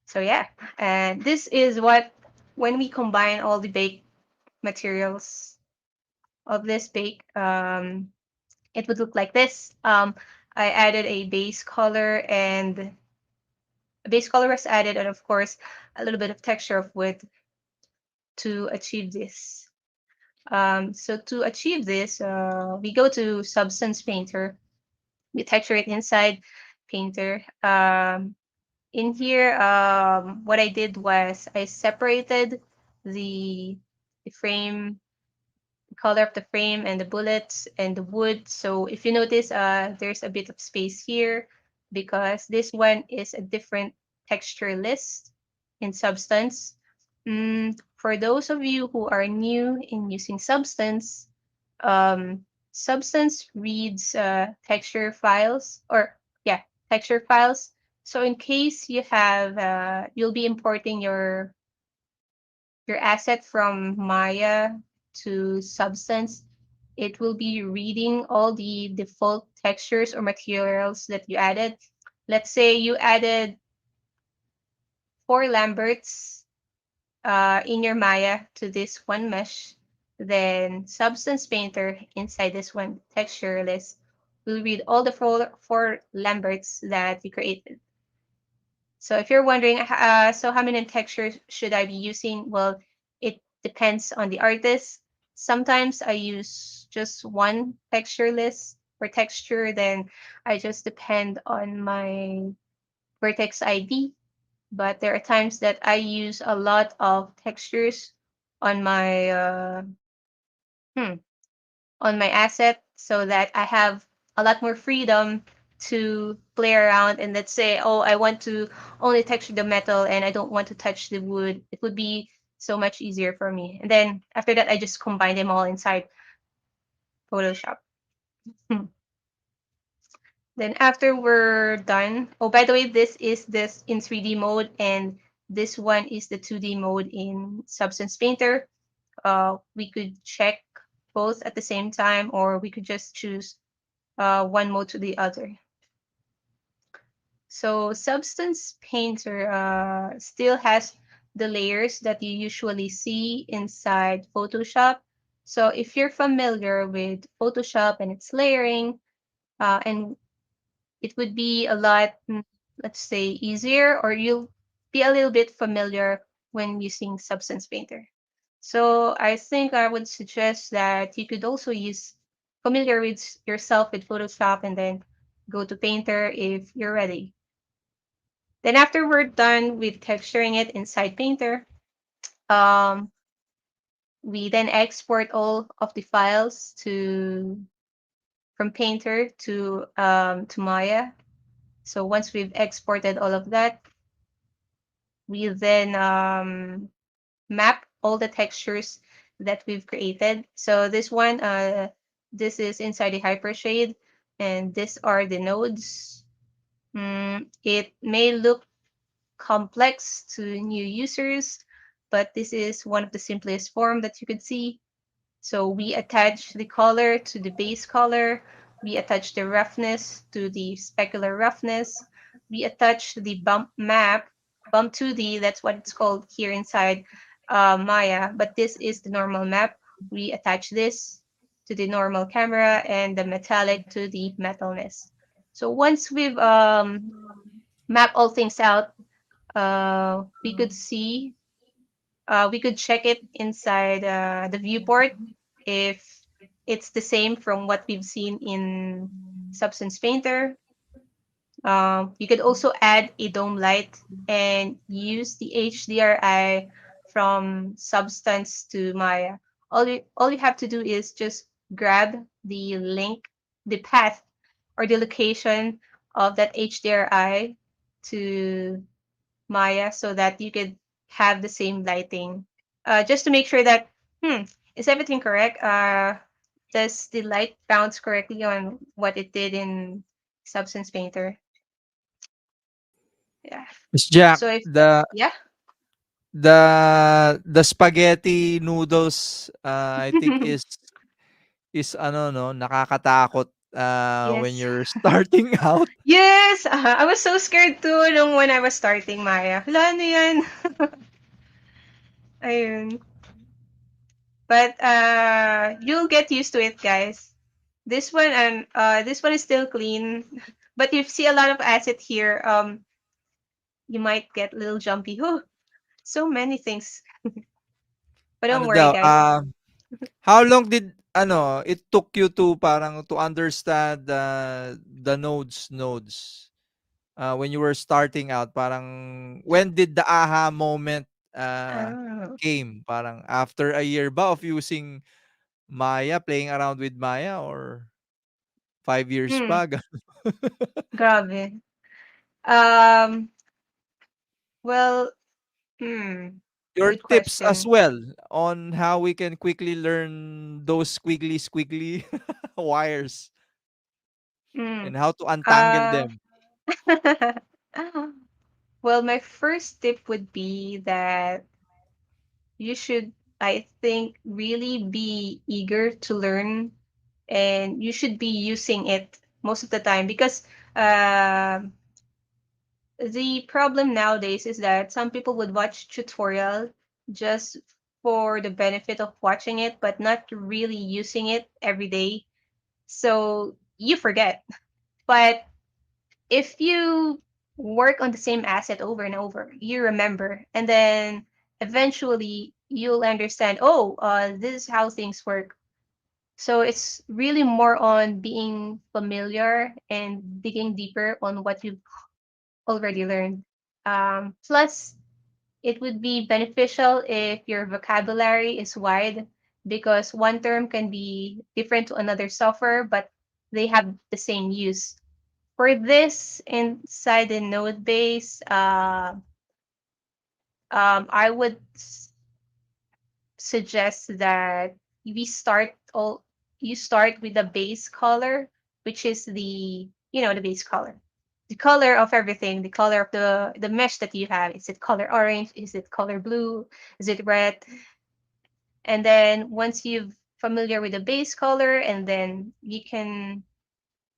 So yeah, and this is what when we combine all the bake materials of this bake, it would look like this. I added a base color, and a base color was added, and of course a little bit of texture of wood to achieve this. So to achieve this, we go to Substance Painter. We texture it inside Painter. In here, what I did was I separated the, the frame, the color of the frame and the bullets and the wood. So if you notice, there's a bit of space here because this one is a different texture list in Substance. For those of you who are new in using Substance, um, Substance reads texture files, or yeah, texture files. So in case you have, you'll be importing your asset from Maya to Substance, it will be reading all the default textures or materials that you added. Let's say you added 4 Lamberts in your Maya to this one mesh, then Substance Painter inside this one texture list will read all the four Lamberts that you created. So if you're wondering, so how many textures should I be using? Well, it depends on the artist. Sometimes I use just one texture list or texture, then I just depend on my vertex ID. But there are times that I use a lot of textures on my hmm, on my asset so that I have a lot more freedom to play around. And let's say, oh, I want to only texture the metal and I don't want to touch the wood. It would be so much easier for me. And then after that, I just combine them all inside Photoshop. Hmm. Then after we're done, oh, by the way, this in 3D mode, and this one is the 2D mode in Substance Painter. We could check both at the same time, or we could just choose one mode to the other. So Substance Painter still has the layers that you usually see inside Photoshop. So if you're familiar with Photoshop and its layering, and it would be a lot, let's say, easier, or you'll be a little bit familiar when using Substance Painter. So I think I would suggest that you could also use familiar with yourself with Photoshop and then go to Painter if you're ready. Then after we're done with texturing it inside Painter, um, we then export all of the files to from Painter to Maya. So once we've exported all of that, we then map all the textures that we've created. So this one, this is inside the hypershade, and these are the nodes. It may look complex to new users, but this is one of the simplest form that you could see. So we attach the color to the base color. We attach the roughness to the specular roughness. We attach the bump map, bump 2D, that's what it's called here inside Maya, but this is the normal map. We attach this to the normal camera and the metallic to the metalness. So once we've mapped all things out, we could see, we could check it inside the viewport if it's the same from what we've seen in Substance Painter. You could also add a dome light and use the HDRI from Substance to Maya. All you have to do is just grab the link, the path, or the location of that HDRI to Maya so that you could have the same lighting. Just to make sure that, hmm, is everything correct? Does the light bounce correctly on what it did in Substance Painter? Yeah. Miss Jack, So if yeah, the spaghetti noodles, I think is ano 'no, nakakatakot, when yes, you're starting out. yes. I was so scared too nung when I was starting Maya. Wala ano yan. Ayun. But you'll get used to it, guys. This one is still clean, but you see a lot of acid here. You might get a little jumpy. Oh, so many things. But don't Ano worry, daw, guys. how long did ano, it took you to parang to understand the nodes, when you were starting out? Parang when did the aha moment, Oh. came? Parang after a year ba of using Maya, playing around with Maya or 5 years Hmm. pa? Grabe. Um. Well. Hmm. Your Good tips as question. well on how we can quickly learn those squiggly wires Hmm. and how to untangle Uh. them. Well, my first tip would be that you should, I think, really be eager to learn, and you should be using it most of the time because um the problem nowadays is that some people would watch tutorial just for the benefit of watching it, but not really using it every day. So you forget. But if you work on the same asset over and over, you remember, and then eventually you'll understand, oh, this is how things work. So it's really more on being familiar and digging deeper on what you've already learned. Plus, it would be beneficial if your vocabulary is wide because one term can be different to another software, but they have the same use. For this inside the node base, I would suggest that we start all you start with the base color, which is the base color. The color of everything, the color of the mesh that you have. Is it color orange? Is it color blue? Is it red? And then once you've familiar with the base color, and then you can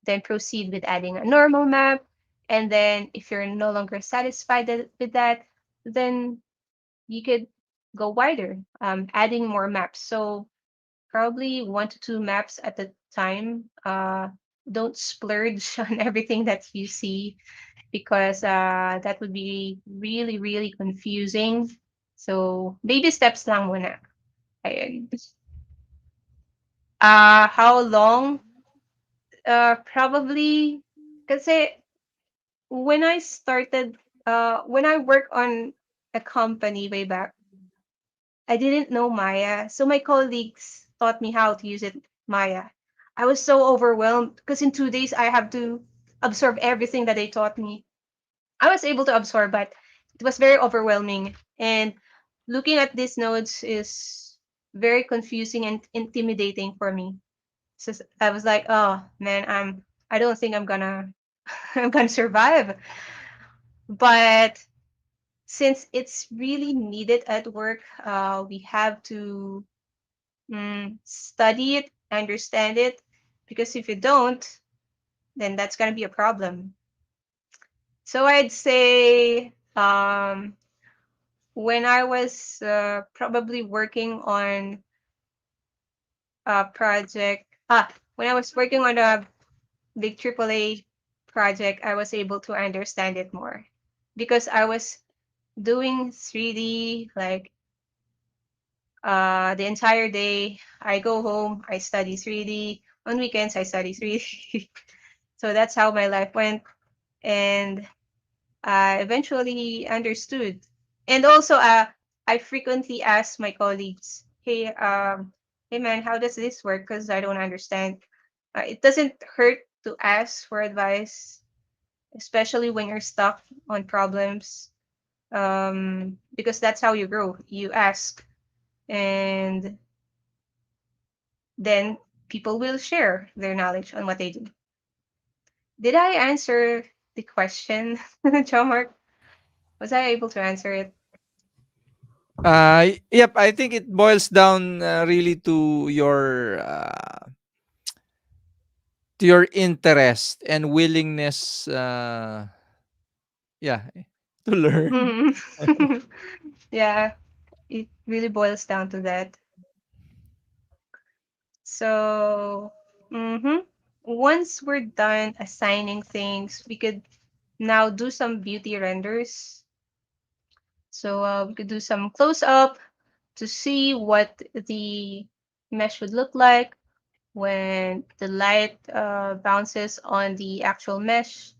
then proceed with adding a normal map. And then if you're no longer satisfied with that, then you could go wider, adding more maps. So probably 1 to 2 maps at a time. Don't splurge on everything that you see because that would be really, really confusing. So baby steps lang muna. Ayun. How long? Probably kasi when I work on a company way back, I didn't know Maya. So my colleagues taught me how to use it, Maya. I was so overwhelmed because in 2 days I have to absorb everything that they taught me. I was able to absorb, but it was very overwhelming. And looking at these nodes is very confusing and intimidating for me. So I was like, oh man, I don't think I'm gonna I'm gonna survive. But since it's really needed at work, we have to study it, understand it, Because if you don't, then that's gonna be a problem. So I'd say when I was probably working on a project, when I was working on a big AAA project, I was able to understand it more because I was doing 3D like the entire day. I go home, I study 3D. On weekends, I study 3D. So that's how my life went. And I eventually understood. And also, I frequently ask my colleagues, hey man, how does this work? Because I don't understand. It doesn't hurt to ask for advice, especially when you're stuck on problems, because that's how you grow. You ask, and then people will share their knowledge on what they do. Did I answer the question, John Mark? Was I able to answer it? Yep, I think it boils down really to your interest and willingness, yeah, to learn. Yeah, it really boils down to that. So, once we're done assigning things, we could now do some beauty renders. So we could do some close up to see what the mesh would look like when the light bounces on the actual mesh.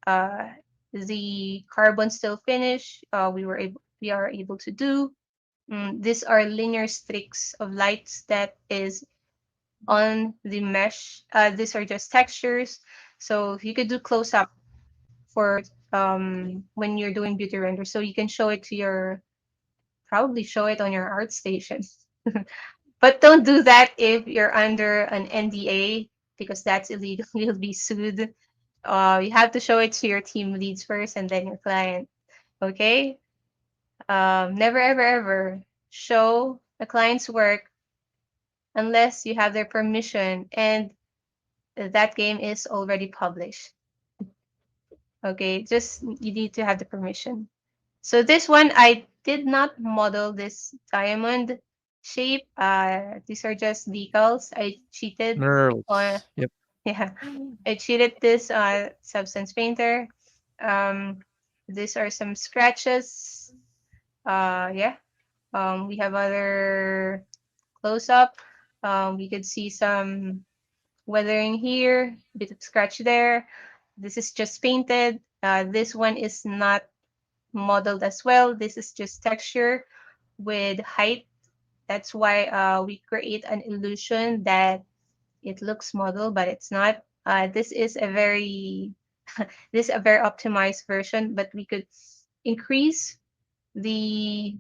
Uh, the carbon still finish. We are able to do. These are linear streaks of lights that is on the mesh. These are just textures. So you could do close up for when you're doing beauty render. So you can show it to your probably show it on your art station. But don't do that if you're under an NDA because that's illegal. You'll be sued. You have to show it to your team leads first and then your client. Okay? Never, ever, ever show a client's work unless you have their permission and that game is already published. Okay? Just you need to have the permission. So this one, I did not model this diamond shape. These are just decals. I cheated on, Knurls. Yep. yeah, I cheated this Substance Painter. Um, these are some scratches. Yeah. We have other close up. We could see some weathering here, a bit of scratch there. This is just painted. This one is not modeled as well. This is just texture with height. That's why we create an illusion that it looks modeled, but it's not. This is a very this is a very optimized version, but we could increase the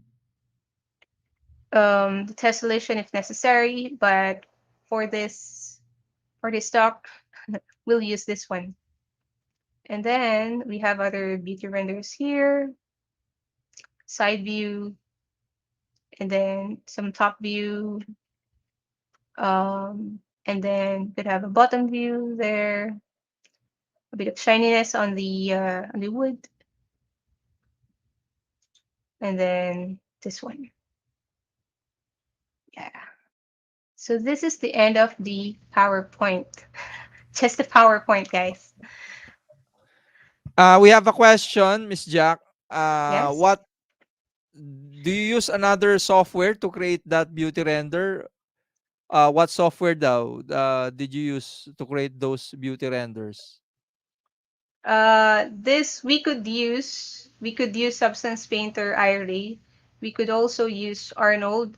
the tessellation if necessary. But for this for this stock, we'll use this one. And then we have other beauty renders here, side view, and then some top view, and then you could have a bottom view there, a bit of shininess on the wood, and then this one. Yeah. So this is the end of the PowerPoint. Just the PowerPoint, guys. We have a question, Miss Jack. Yes. What do you use another software to create that beauty render? What software though did you use to create those beauty renders? This we could use Substance Painter IRA. We could also use Arnold.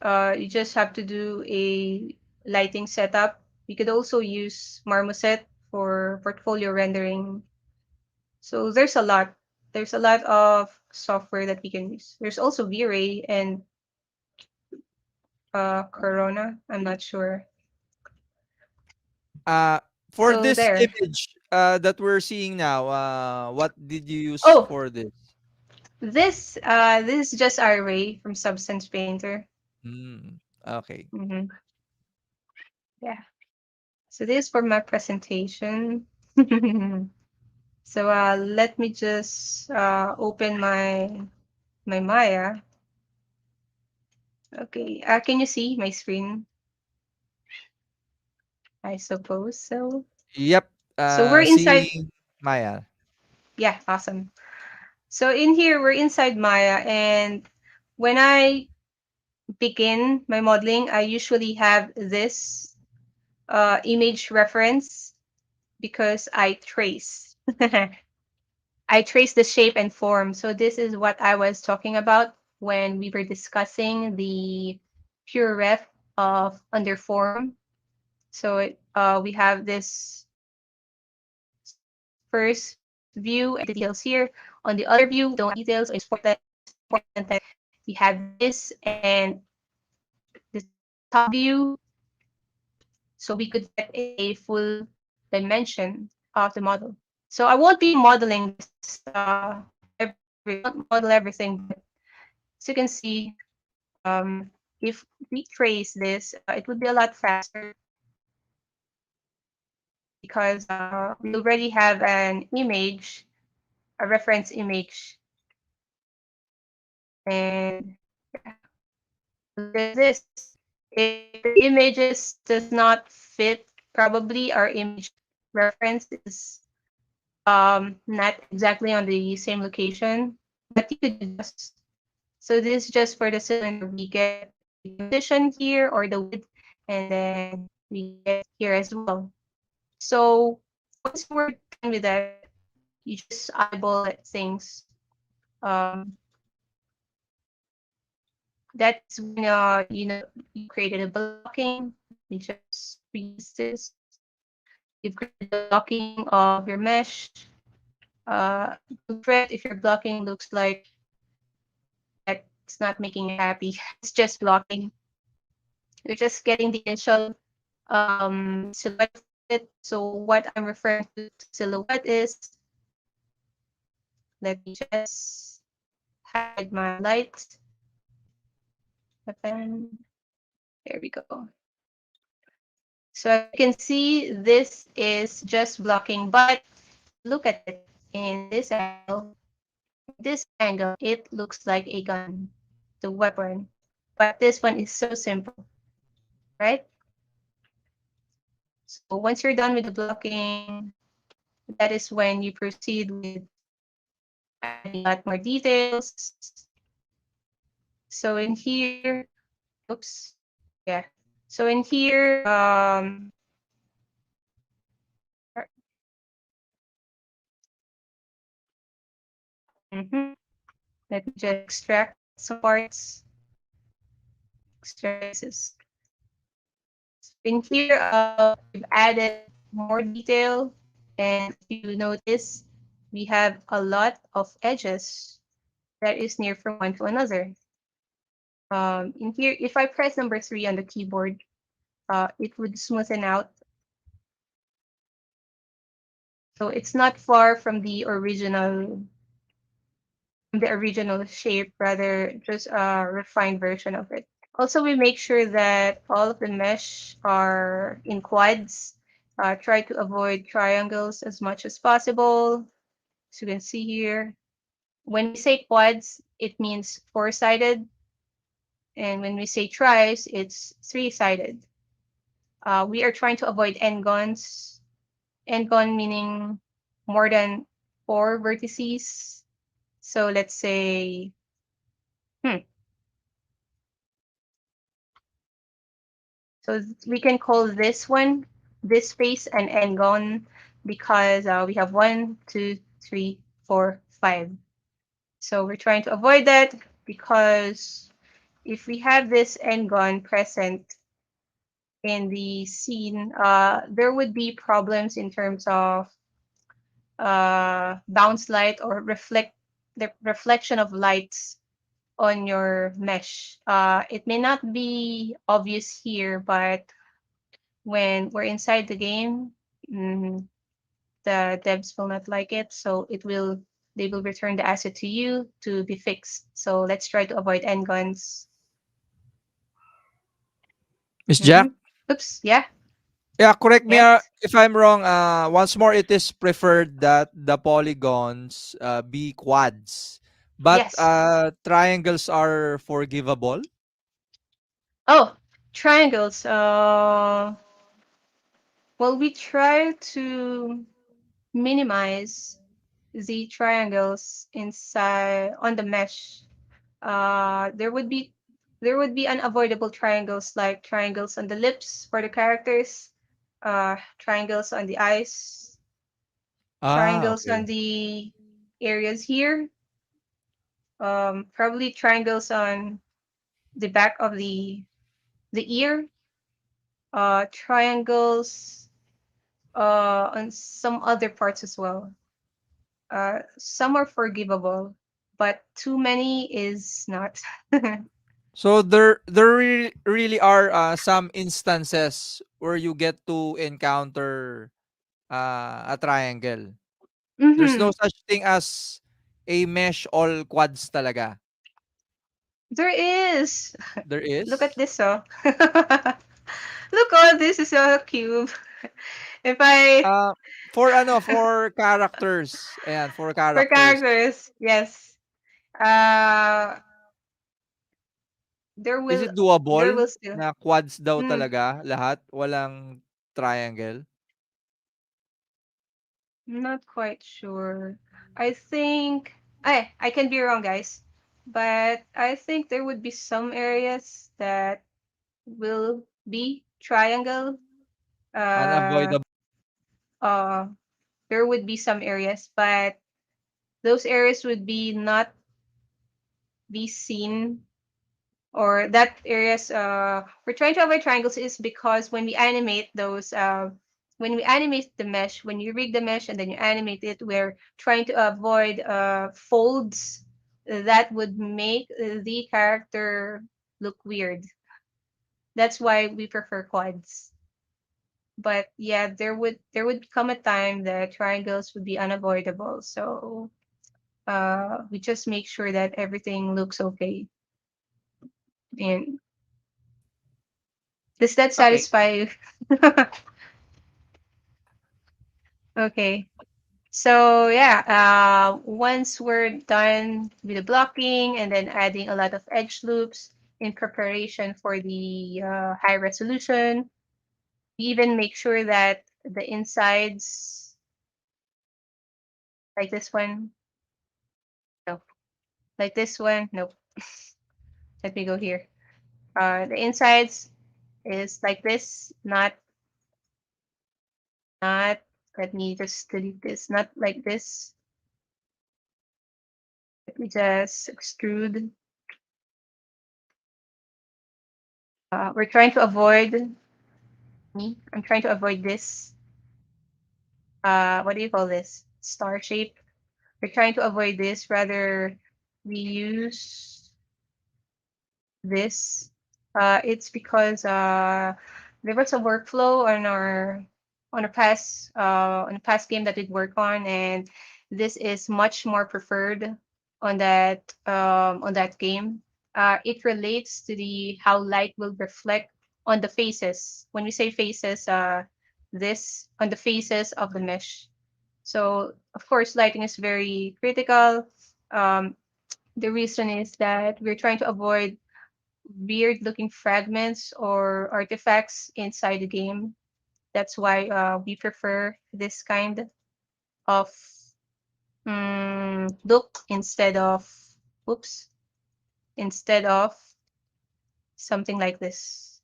You just have to do a lighting setup. We could also use Marmoset for portfolio rendering. So there's a lot. There's a lot of software that we can use. There's also V-Ray and Corona. I'm not sure. Uh, for So this there. image that we're seeing now, what did you use Oh, for this? this is just IRA from Substance Painter. Mm, okay. Hmm. Yeah. So this is for my presentation. So let me just open my Maya. Okay, can you see my screen? I suppose so. Yep. So we're inside. Seeing Maya. Yeah, awesome. So in here we're inside Maya, and when I begin my modeling, I usually have this image reference because I trace. I trace the shape and form. So this is what I was talking about when we were discussing the pure ref of underform. So we have this first view and the details here. On the other view, we don't have details. It's important that we have this and this is the top view, so we could get a full dimension of the model. So I won't be modeling this I won't model everything, but as you can see, if we trace this, it would be a lot faster because we already have an image, a reference image, and yeah, so there's this. If the images does not fit, probably our image reference is not exactly on the same location, but you could adjust. So this is just for the cylinder. We get the position here or the width, and then we get it here as well. So once we're done with that, you just eyeball at things. Um, that's when you created a blocking. Let me just reuse this. You've created the blocking of your mesh. Don't fret if your blocking looks like that it's not making you happy. It's just blocking. You're just getting the initial silhouette of it. So what I'm referring to silhouette is, let me just hide my light. And there we go. So as you can see, this is just blocking, but look at it in this angle, it looks like a gun, the weapon. But this one is so simple, right? So once you're done with the blocking, that is when you proceed with adding a lot more details. So in here, oops, yeah. So in here, mhm, let me just extract some parts, extract pieces. So in here, we've added more detail, and if you notice, we have a lot of edges that is near from one to another. In here, if I press number 3 on the keyboard, it would smoothen out. So it's not far from the original shape, rather just a refined version of it. Also, we make sure that all of the mesh are in quads. Try to avoid triangles as much as possible. As you can see here, when we say quads, it means four-sided, and when we say tris, it's three-sided. We are trying to avoid n-gons. N-gon meaning more than four vertices. So let's say, hmm, so we can call this space an n-gon because we have 1, 2, 3, 4, 5. So we're trying to avoid that because if we have this n-gon present in the scene, there would be problems in terms of bounce light or the reflection of lights on your mesh. It may not be obvious here, but when we're inside the game, mm, the devs will not like it, so they will return the asset to you to be fixed. So let's try to avoid n-gons. Miss Jack, Oops, yeah. Yeah, correct me Yes. if I'm wrong. Once more, it is preferred that the polygons be quads, but Yes. triangles are forgivable. Oh, triangles. Well, we try to minimize the triangles inside on the mesh. Uh, there would be there would be unavoidable triangles like triangles on the lips for the characters, triangles on the eyes, Ah, triangles on okay. the areas here, probably triangles on the back of the ear, triangles on some other parts as well. Some are forgivable, but too many is not. So there really are some instances where you get to encounter a triangle. There's Mm-hmm. no such thing as a mesh all quads talaga. There is. There Look at is. this, oh. Look, oh, this is a cube. If I Uh, for characters. Ayan, for for characters. characters, yes. Uh, there Is will it there doable will still. na quads daw Mm, talaga lahat, walang triangle? not quite sure. I think I can be wrong, guys, but I think there would be some areas that will be triangle. Uh, Unavoidable. uh, there would be some areas, but those areas would be not be seen or that areas we're trying to avoid triangles is because when we animate the mesh, when you rig the mesh and then you animate it, we're trying to avoid folds that would make the character look weird. That's why we prefer quads. But yeah, there would come a time that triangles would be unavoidable, so we just make sure that everything looks okay. And does that Okay. satisfy you? Okay. So yeah, once we're done with the blocking and then adding a lot of edge loops in preparation for the high resolution, we even make sure that the insides, like this one, no, like this one, nope. Let me go here. The insides is like this, not. Let me just delete this. Not like this. Let me just extrude. We're trying to avoid me. I'm trying to avoid this. What do you call this? Star shape. We're trying to avoid this. Rather, we use this. It's because there was a workflow on a past game that we'd work on, and this is much more preferred on that game. It relates to the how light will reflect on the faces. When we say faces, this on the faces of the mesh. So of course, lighting is very critical. Um, the reason is that we're trying to avoid weird looking fragments or artifacts inside the game. That's why we prefer this kind of look oops, instead of something like this.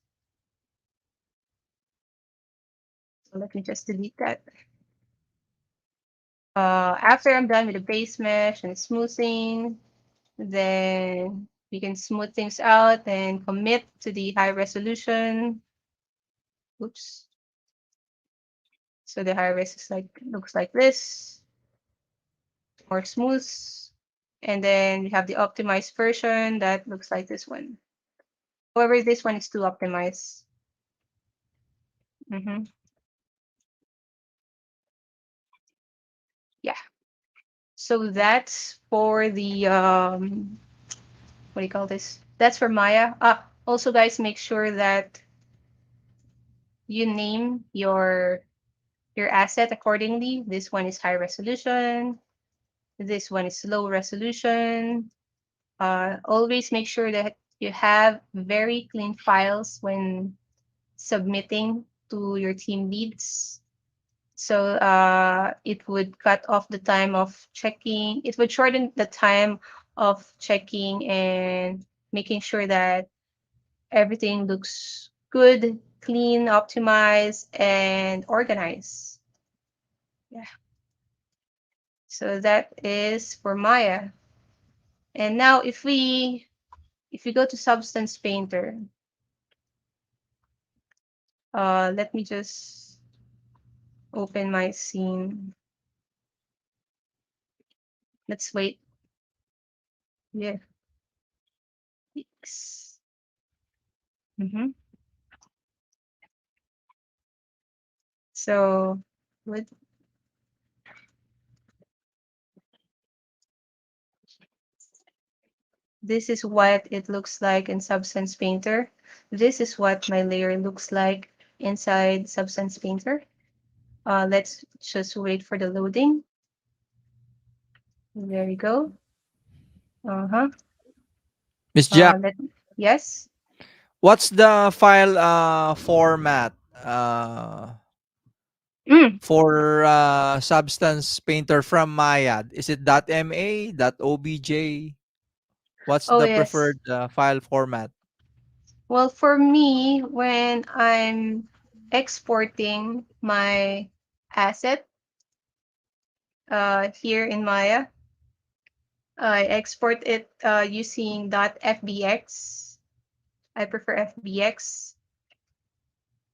So let me just delete that. After I'm done with the base mesh and smoothing, then we can smooth things out and commit to the high resolution. Oops. So the high res is like looks like this, more smooth. And then we have the optimized version that looks like this one. However, this one is too optimized. hmm Yeah. So that's for the what do you call this? That's for Maya. Also, guys, make sure that you name your asset accordingly. This one is high resolution. This one is low resolution. Always make sure that you have very clean files when submitting to your team leads. So it would cut off the time of checking. It would shorten the time of checking and making sure that everything looks good, clean, optimized, and organized. Yeah. So that is for Maya. And now if we go to Substance Painter, let me just open my scene. Let's wait. Yeah. Yes. Mm-hmm. So what this is what it looks like in Substance Painter. This is what my layer looks like inside Substance Painter. Let's just wait for the loading. There we go. Uh-huh. Miss Jack, Let yes. what's the file format uh, Mm. for Substance Painter from Maya? Is it .ma, .obj? What's Oh the yes. preferred file format? Well, for me, when I'm exporting my asset here in Maya, I export it using .fbx. I prefer FBX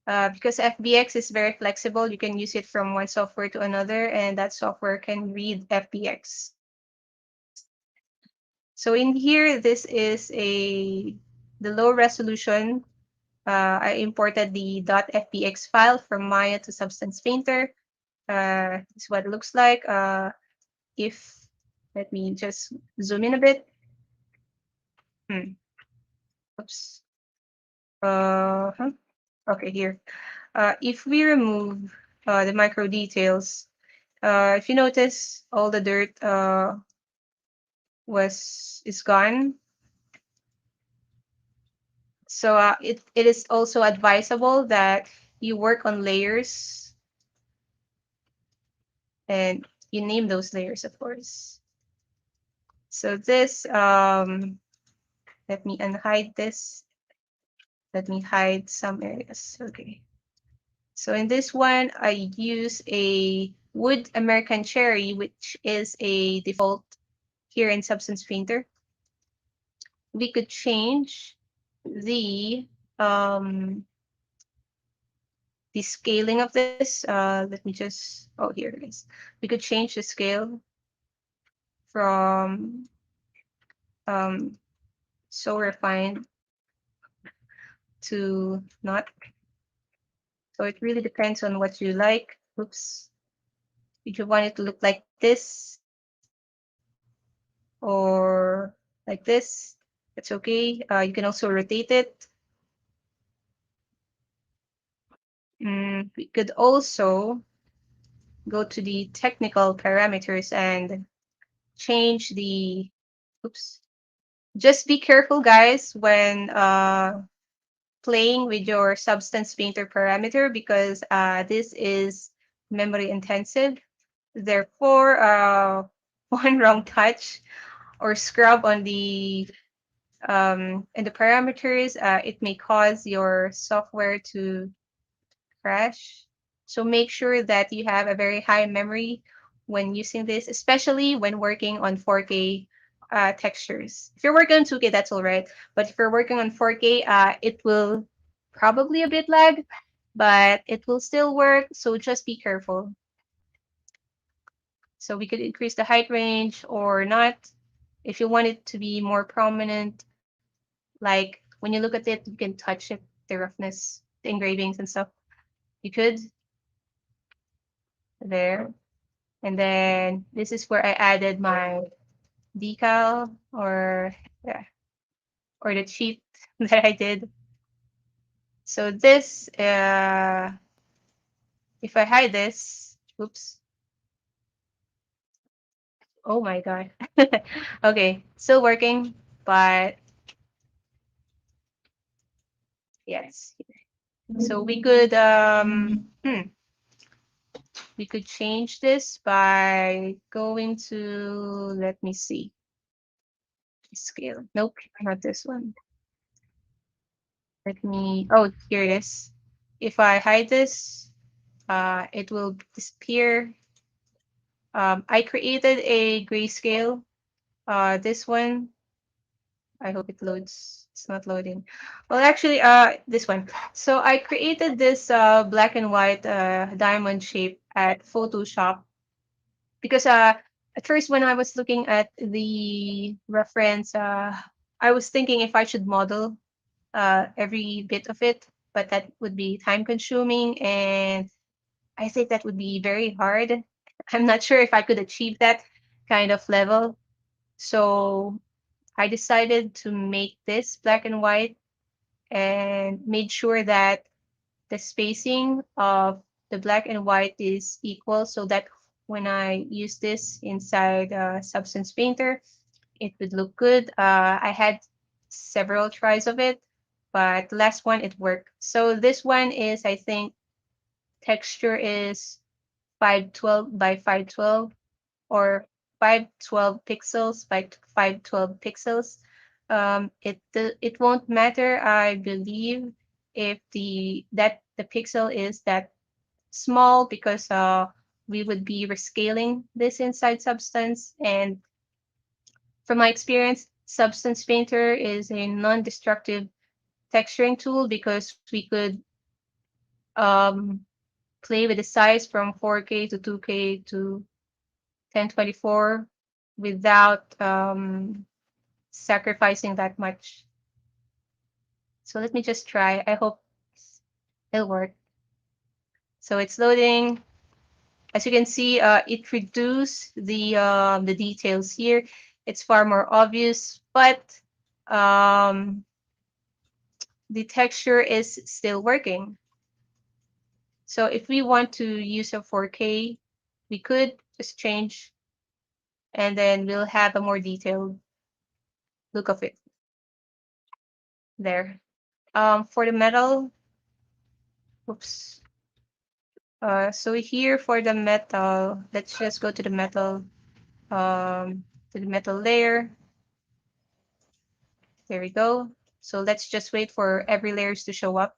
because FBX is very flexible. You can use it from one software to another, and that software can read FBX. So in here, this is the low resolution. I imported the .fbx file from Maya to Substance Painter. This is what it looks like. If let me just zoom in a bit. Hmm. Oops. Huh. Okay, here. If we remove the micro details, if you notice, all the dirt was is gone. So it is also advisable that you work on layers and you name those layers, of course. So this, let me unhide this. Let me hide some areas. Okay. So in this one, I use a wood American cherry, which is a default here in Substance Painter. We could change the um the scaling of this. Let me just oh here it is. We could change the scale from um so refined to not. So it really depends on what you like. Oops. If you want it to look like this or like this, it's okay. You can also rotate it. We could also go to the technical parameters and change the oops. Just be careful, guys, when playing with your Substance Painter parameter because this is memory intensive. Therefore, one wrong touch or scrub on the in the parameters, it may cause your software to crash. So make sure that you have a very high memory when using this, especially when working on 4K textures. If you're working on 2K, that's all right. But if you're working on 4K, it will probably a bit lag, but it will still work. So just be careful. So we could increase the height range or not. If you want it to be more prominent, like when you look at it, you can touch it, the roughness, the engravings and stuff. You could there. And then this is where I added my decal or yeah, or the cheat that I did. So this, if I hide this, oops, oh my god. Okay, still working, but yes. So we could change this by going to, let me see, scale. Nope, not this one. Let me, oh, here it is. If I hide this, it will disappear. I created a grayscale. This one, I hope it loads. It's not loading. Well, actually, this one. So I created this black and white diamond shape at Photoshop because at first when I was looking at the reference, I was thinking if I should model every bit of it, but that would be time consuming and I think that would be very hard. I'm not sure if I could achieve that kind of level. So I decided to make this black and white and made sure that the spacing of the black and white is equal so that when I use this inside Substance Painter, it would look good. I had several tries of it, but the last one it worked. So this one is, I think, texture is 512 by 512 or 512 pixels by 512 pixels. It won't matter, I believe, if the pixel is that small because we would be rescaling this inside Substance. And from my experience, Substance Painter is a non-destructive texturing tool because we could um, play with the size from 4K to 2K to 1024 without sacrificing that much. So let me just try. I hope it'll work. So it's loading. As you can see, it reduced the details here. It's far more obvious, but um, the texture is still working. So if we want to use a 4K, we could just change, and then we'll have a more detailed look of it there. For the metal, oops. So here for the metal, let's just go to the metal layer. There we go. So let's just wait for every layers to show up.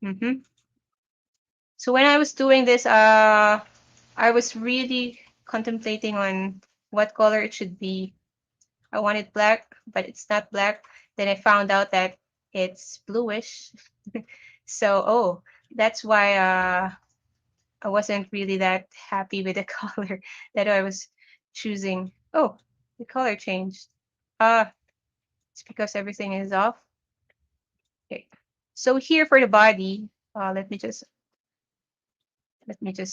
hmm So when I was doing this, I was really contemplating on what color it should be. I wanted black, but it's not black. Then I found out that it's bluish. So, oh, that's why I wasn't really that happy with the color that I was choosing. Oh, the color changed. It's because everything is off. Okay. So here for the body, let me just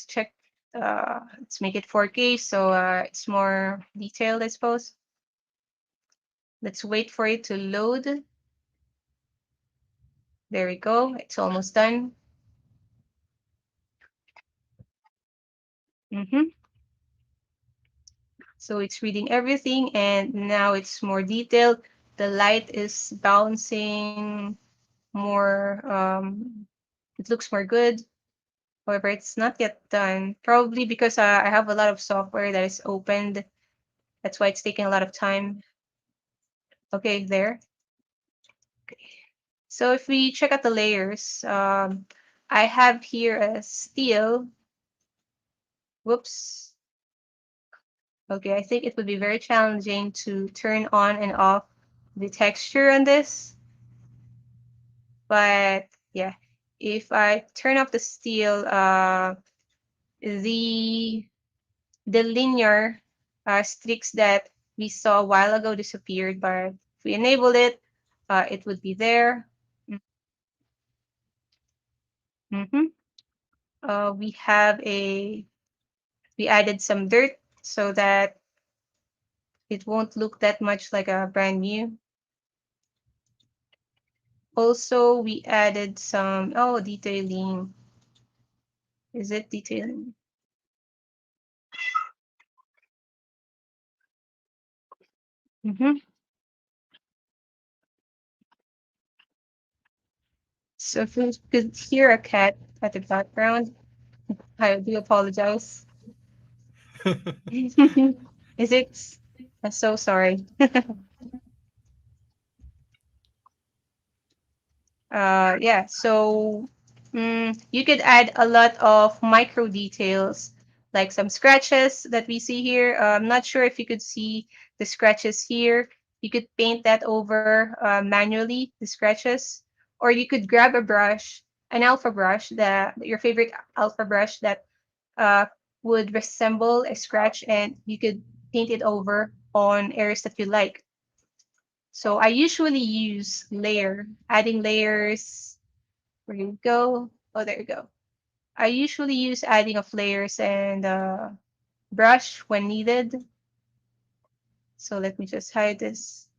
check. Let's make it 4K so it's more detailed, I suppose. Let's wait for it to load. There we go. It's almost done. hmm So it's reading everything and now it's more detailed. The light is bouncing more, it looks more good. However, it's not yet done. Probably because I have a lot of software that is opened. That's why it's taking a lot of time. Okay, there. Okay. So if we check out the layers, I have here a steel. Whoops. Okay, I think it would be very challenging to turn on and off the texture on this. But yeah, if I turn off the steel, the the linear streaks that we saw a while ago disappeared, but if we enable it, it would be there. Mm-hmm. We have we added some dirt so that it won't look that much like a brand new. Also, we added some, oh, detailing. Is it detailing? Mm-hmm. So if you could hear a cat at the background, I do apologize. Is it? I'm so sorry. Yeah, so you could add a lot of micro details, like some scratches that we see here. I'm not sure if you could see the scratches here. You could paint that over manually, the scratches, or you could grab a brush, an alpha brush, your favorite alpha brush that uh, would resemble a scratch, and you could paint it over on areas that you like. So I usually use adding layers. Where you go? Oh, there you go. I usually use adding of layers and brush when needed. So let me just hide this.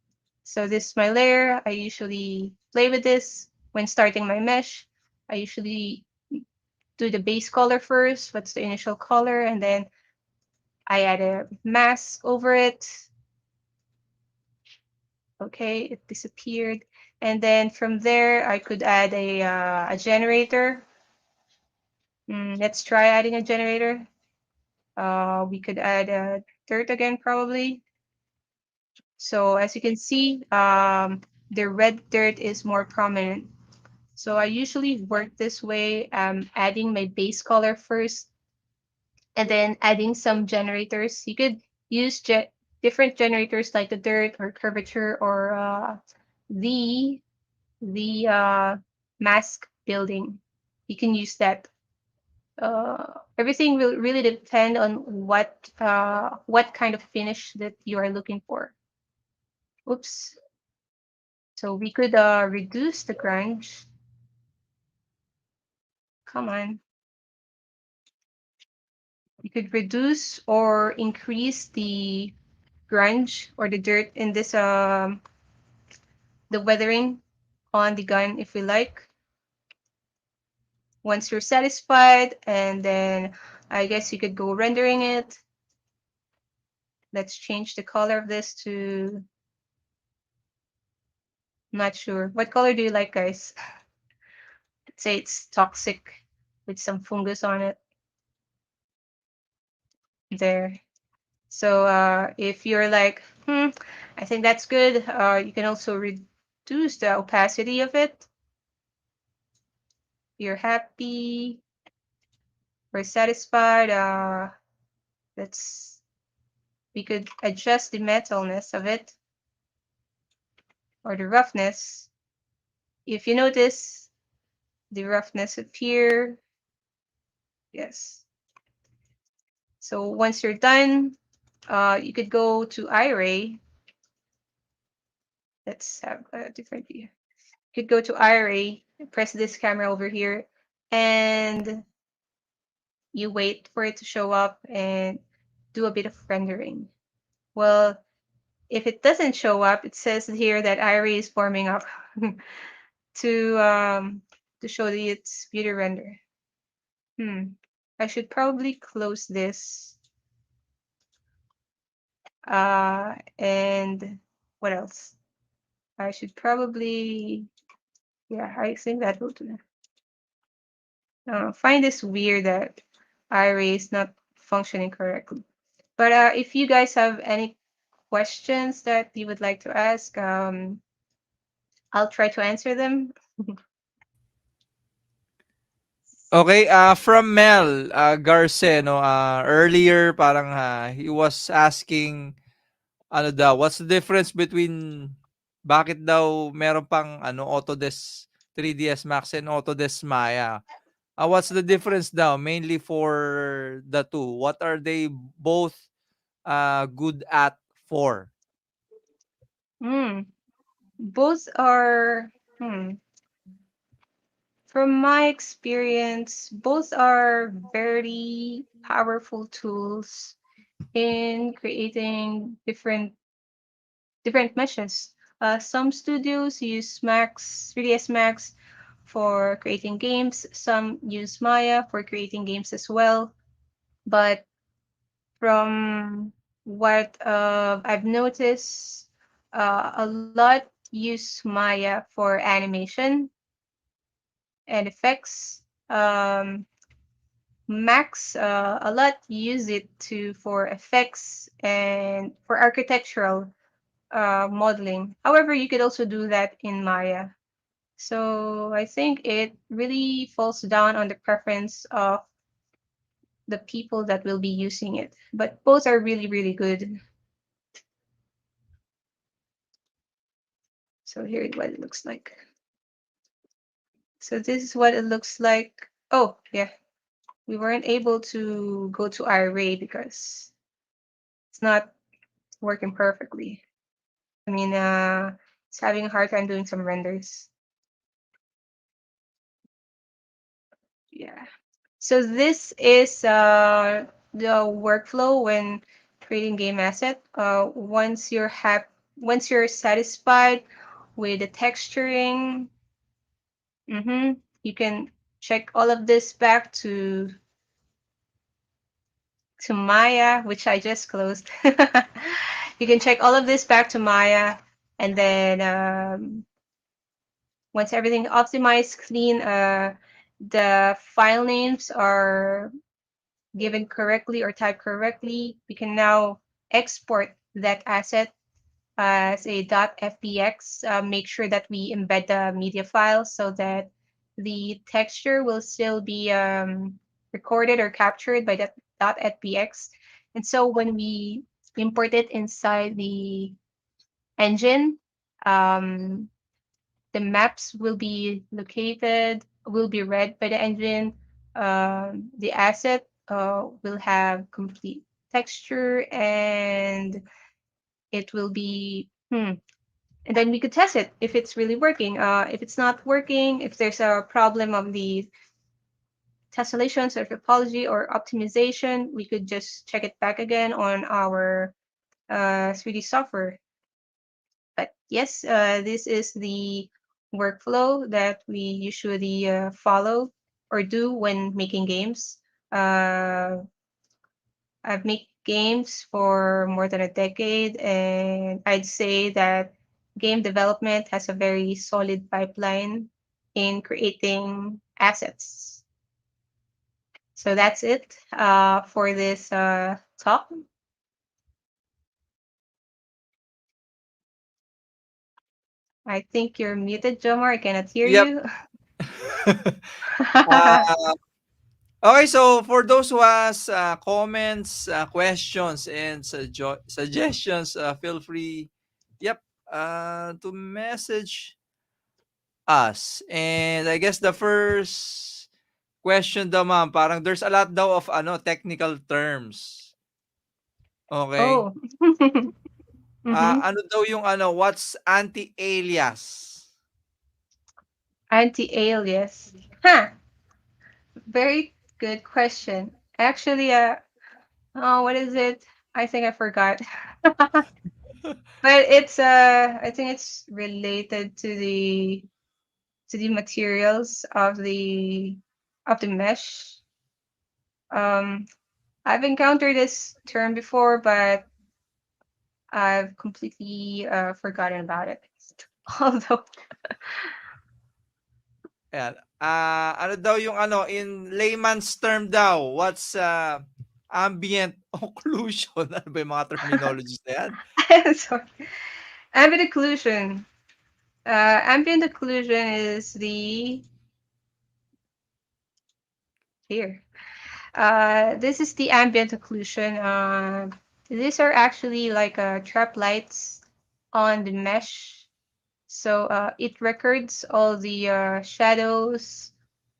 So this is my layer. I usually play with this when starting my mesh. I usually do the base color first. What's the initial color? And then I add a mask over it. Okay, it disappeared. And then from there, I could add a generator. Let's try adding a generator. We could add dirt again, probably. So as you can see, the red dirt is more prominent. So I usually work this way, adding my base color first, and then adding some generators. You could use different generators like the dirt or curvature or the the mask building. You can use that. Everything will really depend on what kind of finish that you are looking for. Oops. So we could reduce the grunge. Come on. You could reduce or increase the grunge or the dirt in this the weathering on the gun if we like. Once you're satisfied, and then I guess you could go rendering it. Let's change the color of this to, not sure. What color do you like, guys? Let's say it's toxic with some fungus on it there. So if you're like, I think that's good, you can also reduce the opacity of it. You're happy, we're satisfied. Let's We could adjust the metalness of it or the roughness. If you notice the roughness up here, yes. So once you're done, you could go to iRay. Let's have a different view. You could go to iRay, press this camera over here, and you wait for it to show up and do a bit of rendering. Well, if it doesn't show up, it says here that iRay is forming up to um, to show the its beauty render. Hmm. I should probably close this. And what else? I should probably, yeah, I think that will do. Find this weird that iRay is not functioning correctly. But if you guys have any questions that you would like to ask, I'll try to answer them. Okay, from Mel Garce, no, earlier parang he was asking ano daw, what's the difference between bakit daw meron pang ano Autodesk 3ds Max and Autodesk Maya? What's the difference daw mainly for the two? What are they both good at for? Hmm. Both are, from my experience, both are very powerful tools in creating different meshes. Some studios use Max, 3ds Max for creating games. Some use Maya for creating games as well. But from what I've noticed, a lot use Maya for animation and effects. Max, a lot use it to for effects and for architectural modeling. However, you could also do that in Maya. So I think it really falls down on the preference of the people that will be using it. But both are really, really good. So here is what it looks like. So this is what it looks like. Oh, yeah. We weren't able to go to array because it's not working perfectly. I mean, it's having a hard time doing some renders. Yeah. So this is the workflow when creating game asset. Once you're satisfied with the texturing, you can check all of this back to Maya, which I just closed. You can check all of this back to Maya, and then once everything optimized, clean, the file names are given correctly or typed correctly, we can now export that asset as a .fbx. Make sure that we embed the media file so that the texture will still be recorded or captured by that .fbx. And so when we import it inside the engine, um, the maps will be read by the engine. The asset will have complete texture and it will be, and then we could test it if it's really working. If it's not working, if there's a problem of the tessellations or topology or optimization, we could just check it back again on our 3D software. But yes, this is the workflow that we usually follow or do when making games. Uh, I've made games for more than a decade, and I'd say that game development has a very solid pipeline in creating assets. So that's it for this talk. I think you're muted, Jomar. I cannot hear Yep. you. uh, okay, so for those who has comments, questions, and suggestions, feel free, yep, to message us. And I guess the first question daw, ma'am, parang there's a lot daw of technical terms. Okay? Oh. Hmm. Ano daw yung what's anti-alias? Anti-alias. Huh. Very good question. Actually, oh, what is it? I think I forgot. But it's I think it's related to the materials of the mesh. Um, I've encountered this term before, but I've completely forgotten about it. Although, Ayan. Ano daw yung in layman's term daw, what's ambient occlusion? Ano ba yung mga terminologies na yan? sorry. Ambient occlusion. Ambient occlusion is the here. This is the ambient occlusion. These are actually like trap lights on the mesh. So it records all the shadows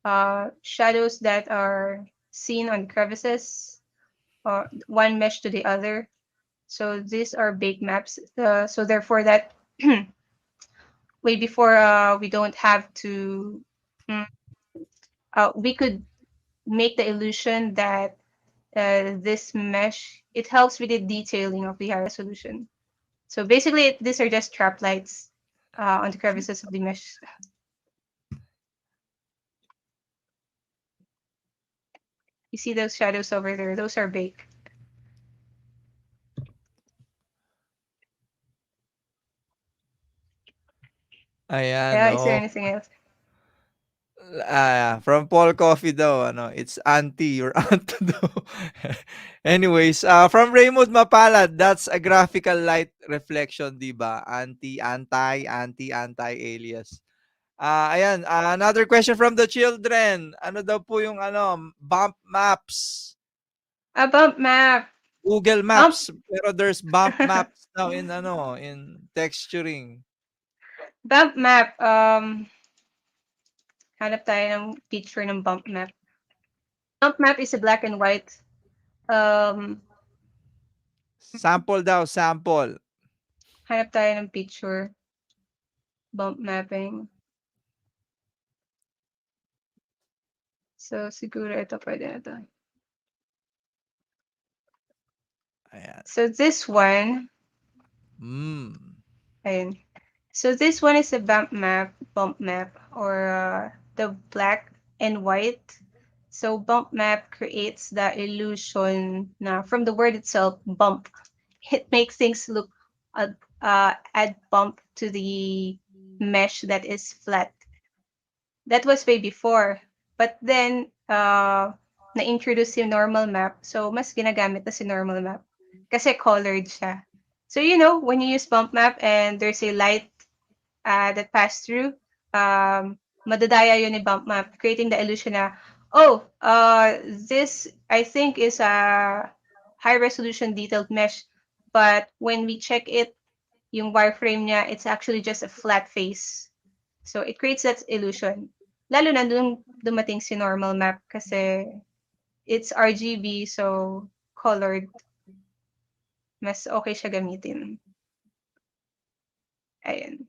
that are seen on crevices, one mesh to the other. So these are big maps. So therefore, that way before we don't have to, mm, we could make the illusion that this mesh, it helps with the detailing of the high resolution. So basically, these are just trap lights. on the crevices of the mesh. You see those shadows over there? Those are baked. Ayan, Yeah, is there no. anything else? From Paul Coffee daw, ano, it's anti or aunt daw. Anyways, from Raymond Mapalad, that's a graphical light reflection, di ba? Anti-alias. Ayan, another question from the children. Ano daw po yung bump maps? A bump map. Google Bump Maps, pero there's bump maps now in in texturing. bump map. Hanap tayo ng picture ng bump map. Bump map is a black and white. Um, Sample daw, sample. Hanap tayo ng picture. Bump mapping. So, siguro ito pwede na to. Ayan. So, this one, Mm. ayun. So, this one is a bump map, or the black and white. So, bump map creates the illusion na from the word itself, bump. It makes things look, add bump to the mesh that is flat. That was way before. But then, na-introduce yung normal map. So, mas ginagamit na si normal map. Kasi colored siya. So, when you use bump map and there's a light that pass through, madadaya yun ni bump map, creating the illusion na, oh, this, I think, is a high-resolution detailed mesh. But when we check it, yung wireframe niya, it's actually just a flat face. So, it creates that illusion. Lalo na nung dumating si normal map kasi it's RGB, so colored. Mas okay siya gamitin. Ayan.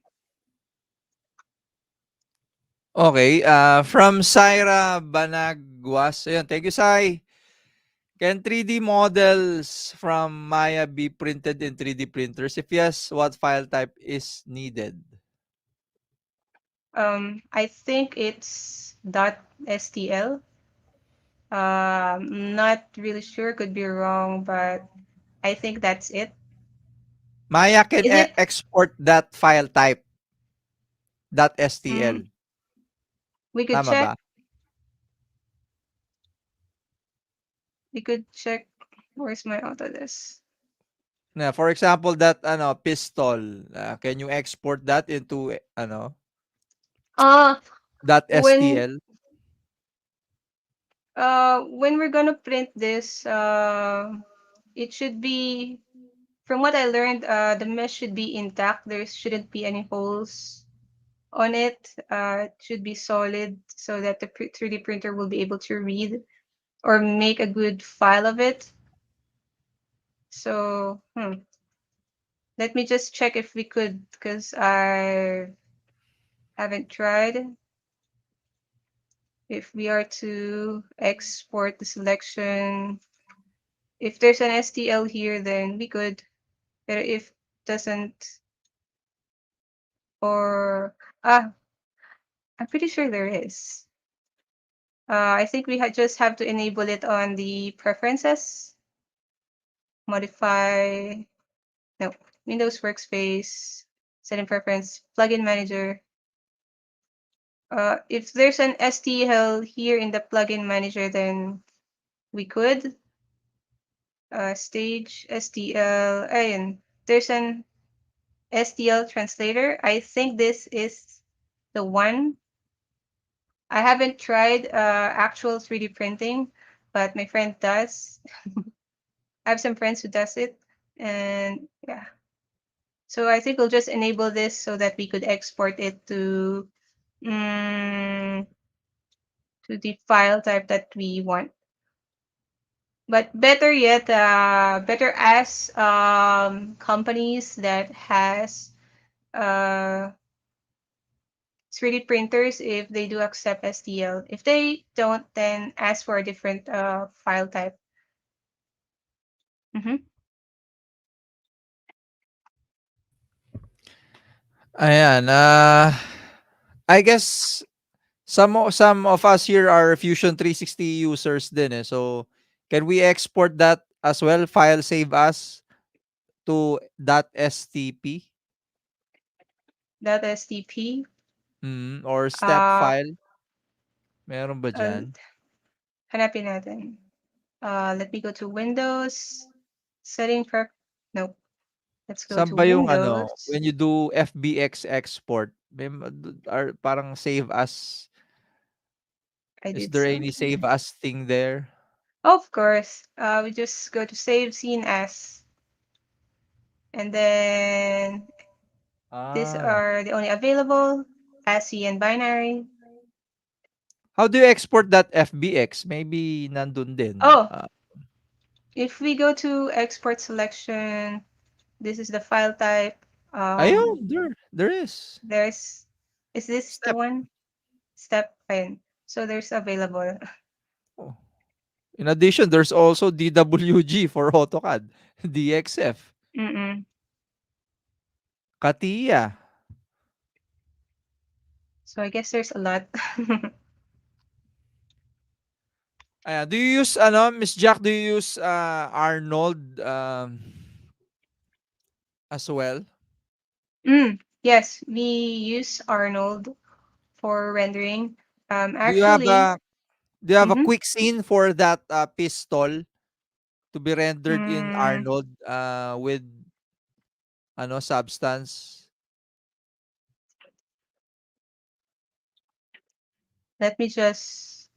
Okay, from Syra Banagwas. Ayun, thank you, Sai. Can 3D models from Maya be printed in 3D printers? If yes, what file type is needed? I think it's .stl. Not really sure, could be wrong, but I think that's it. Maya can Is it? export that file type, Mm, .stl. we could Tama check. ba? We could check. Where's my Autodesk? Na, for example, that pistol, can you export that into Uh, when .stl? when we're gonna print this, it should be, from what I learned, the mesh should be intact. There shouldn't be any holes on it. It should be solid so that the 3D printer will be able to read or make a good file of it. So, let me just check if we could, because I haven't tried. If we are to export the selection, if there's an STL here, then we could. But if doesn't, or I'm pretty sure there is. I think we just have to enable it on the preferences, modify, no, Windows Workspace, setting preference, plugin manager. If there's an STL here in the plugin manager, then we could. Stage STL, ayun, there's an STL translator. I think this is the one. I haven't tried actual 3D printing, but my friend does. I have some friends who does it, and yeah. So I think we'll just enable this so that we could export it mm, to the file type that we want. But better yet, better ask companies that has uh, 3D printers if they do accept STL. If they don't, then ask for a different file type. Mm-hmm. Ayan, I guess some of us here are Fusion 360 users din eh. So, can we export that as well? File save as to .stp .stp. or step Uh, file? Meron ba uh, diyan? Hanapin natin. Let me go to Windows, setting for, no, let's go Saan to ba yung ano, Windows. when you do FBX export, are parang save as, I is did there any something. save as thing there? Of course, we just go to save scene as, and then these Ah. are the only available, ASCII and binary. How do you export that FBX? Maybe nandun din. Oh, if we go to export selection, this is the file type. Ayun, Um, there is. there's, is this the Step. one? Step in. So there's available. Oh. In addition, there's also DWG for AutoCAD, DXF, Mm-mm. CATIA. So I guess there's a lot. Ayan. Do you use, ano, Miss Jack, do you use Arnold as well? Yes, we use Arnold for rendering. Do you have Actually, a do you have a mm-hmm, quick scene for that pistol to be rendered in mm, Arnold with ano substance? let me just,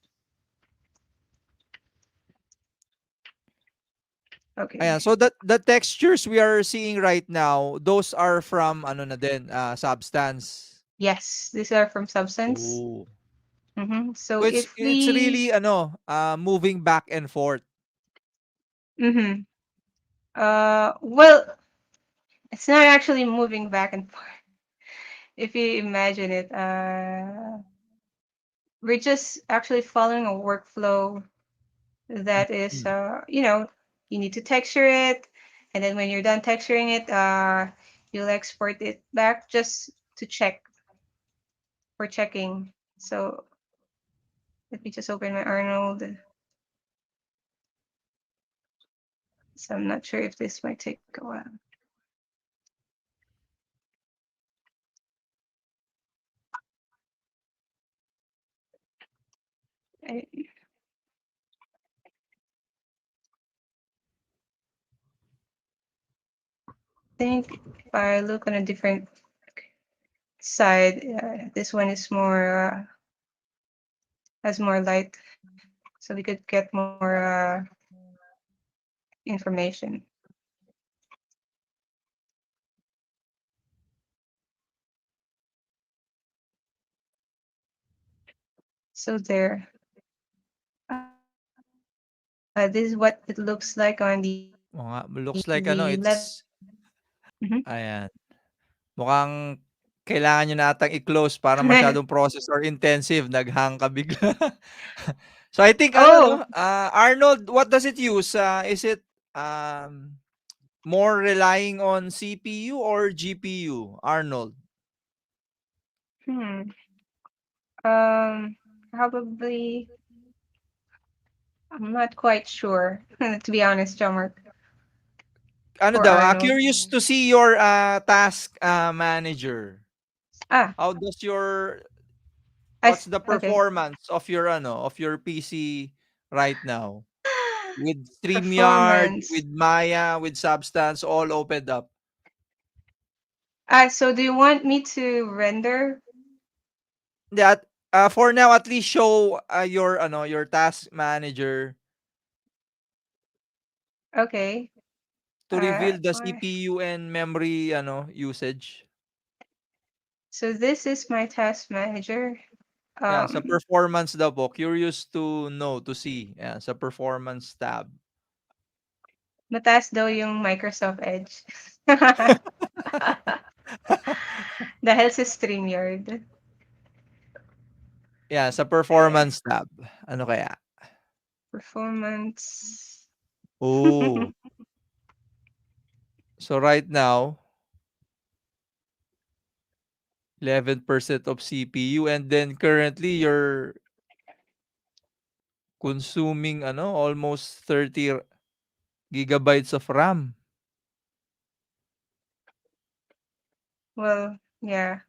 okay. Ayan, so the textures we are seeing right now, those are from ano na din, substance. Yes, these are from Substance. Oh. So So if it's we, really ano, moving back and forth. mm-hmm, well, it's not actually moving back and forth. If you imagine it, we're just actually following a workflow that is, Mm. you need to texture it, and then when you're done texturing it, you'll export it back just to check for checking. So let me just open my Arnold. So I'm not sure if this might take a while. I think if I look on a different side, this one is more, has more light, so we could get more information. So there. This is what it looks like on the left. Looks like ano, Mhm. it's ayan. Mukhang kailangan niyo na atang i-close para masyadong processor intensive, nag-hang ka bigla. So I think ano Oh, 'no, Arnold, what does it use? Is it um more relying on CPU or GPU, Arnold? hmm. Probably. I'm not quite sure, to be honest, Jomar, Ano for daw, Arnold. curious to see your task manager. Ah, How does your what's I the okay. performance of your ano, of your PC right now? With StreamYard, with Performance. Maya, with Substance all opened up. So do you want me to render? That for now at least show your ano, your task manager Okay. to reveal the My, CPU and memory ano usage. so this is my task manager. Yeah, sa Um, performance daw po. Curious to know, to see. Yeah, sa performance tab. Mataas daw yung Microsoft Edge. Dahil sa StreamYard. Yeah, sa Eh, performance tab. Ano kaya? performance. Oh. So right now, 11% of CPU, and then currently you're consuming almost 30 gigabytes of RAM. Well, yeah.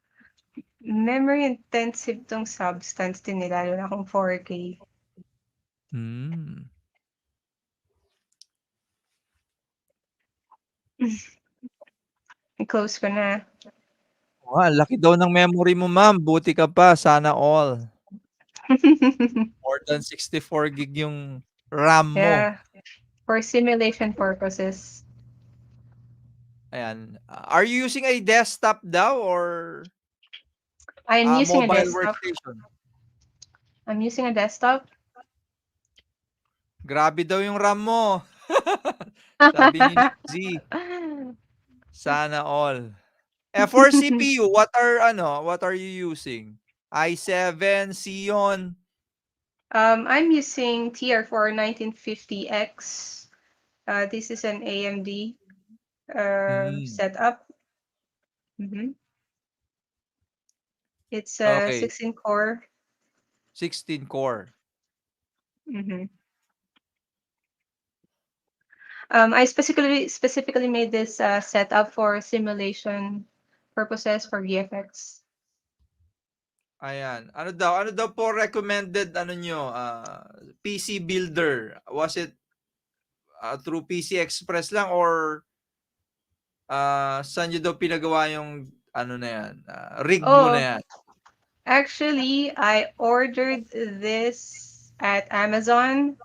Memory intensive tong substance din nila, lalo na kung 4K. Hmm. I-close ko na. Laki daw ng memory mo, ma'am. Buti ka pa, sana all. More than 64 gig yung RAM mo. Yeah, for simulation purposes. Ayan. Are you using a desktop daw or I'm a using a mobile desktop. workstation? I'm using a desktop. Grabe daw yung RAM mo. Sabi ni Z, sana all. For CPU, what are you using? i7, Xeon? I'm using TR4 1950X. This is an AMD Hmm. setup. hmm It's a Okay, 16 core. 16 core. hmm I specifically made this setup for simulation purposes for VFX. Ayan. Ano daw po recommended nyo, PC builder? Was it through PC Express lang or saan nyo daw pinagawa yung na yan, rig mo na Oh, yan? actually, I ordered this at Amazon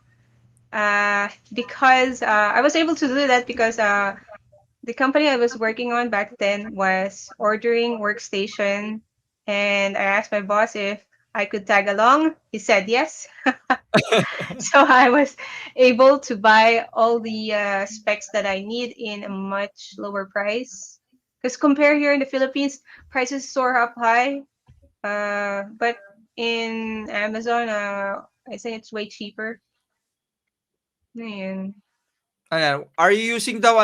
because I was able to do that because the company I was working on back then was ordering workstation, and I asked my boss if I could tag along. He said yes. So I was able to buy all the specs that I need in a much lower price. Because compare here in the Philippines, prices soar up high. But in Amazon, I think it's way cheaper. Ayun. Ayan. Are you using daw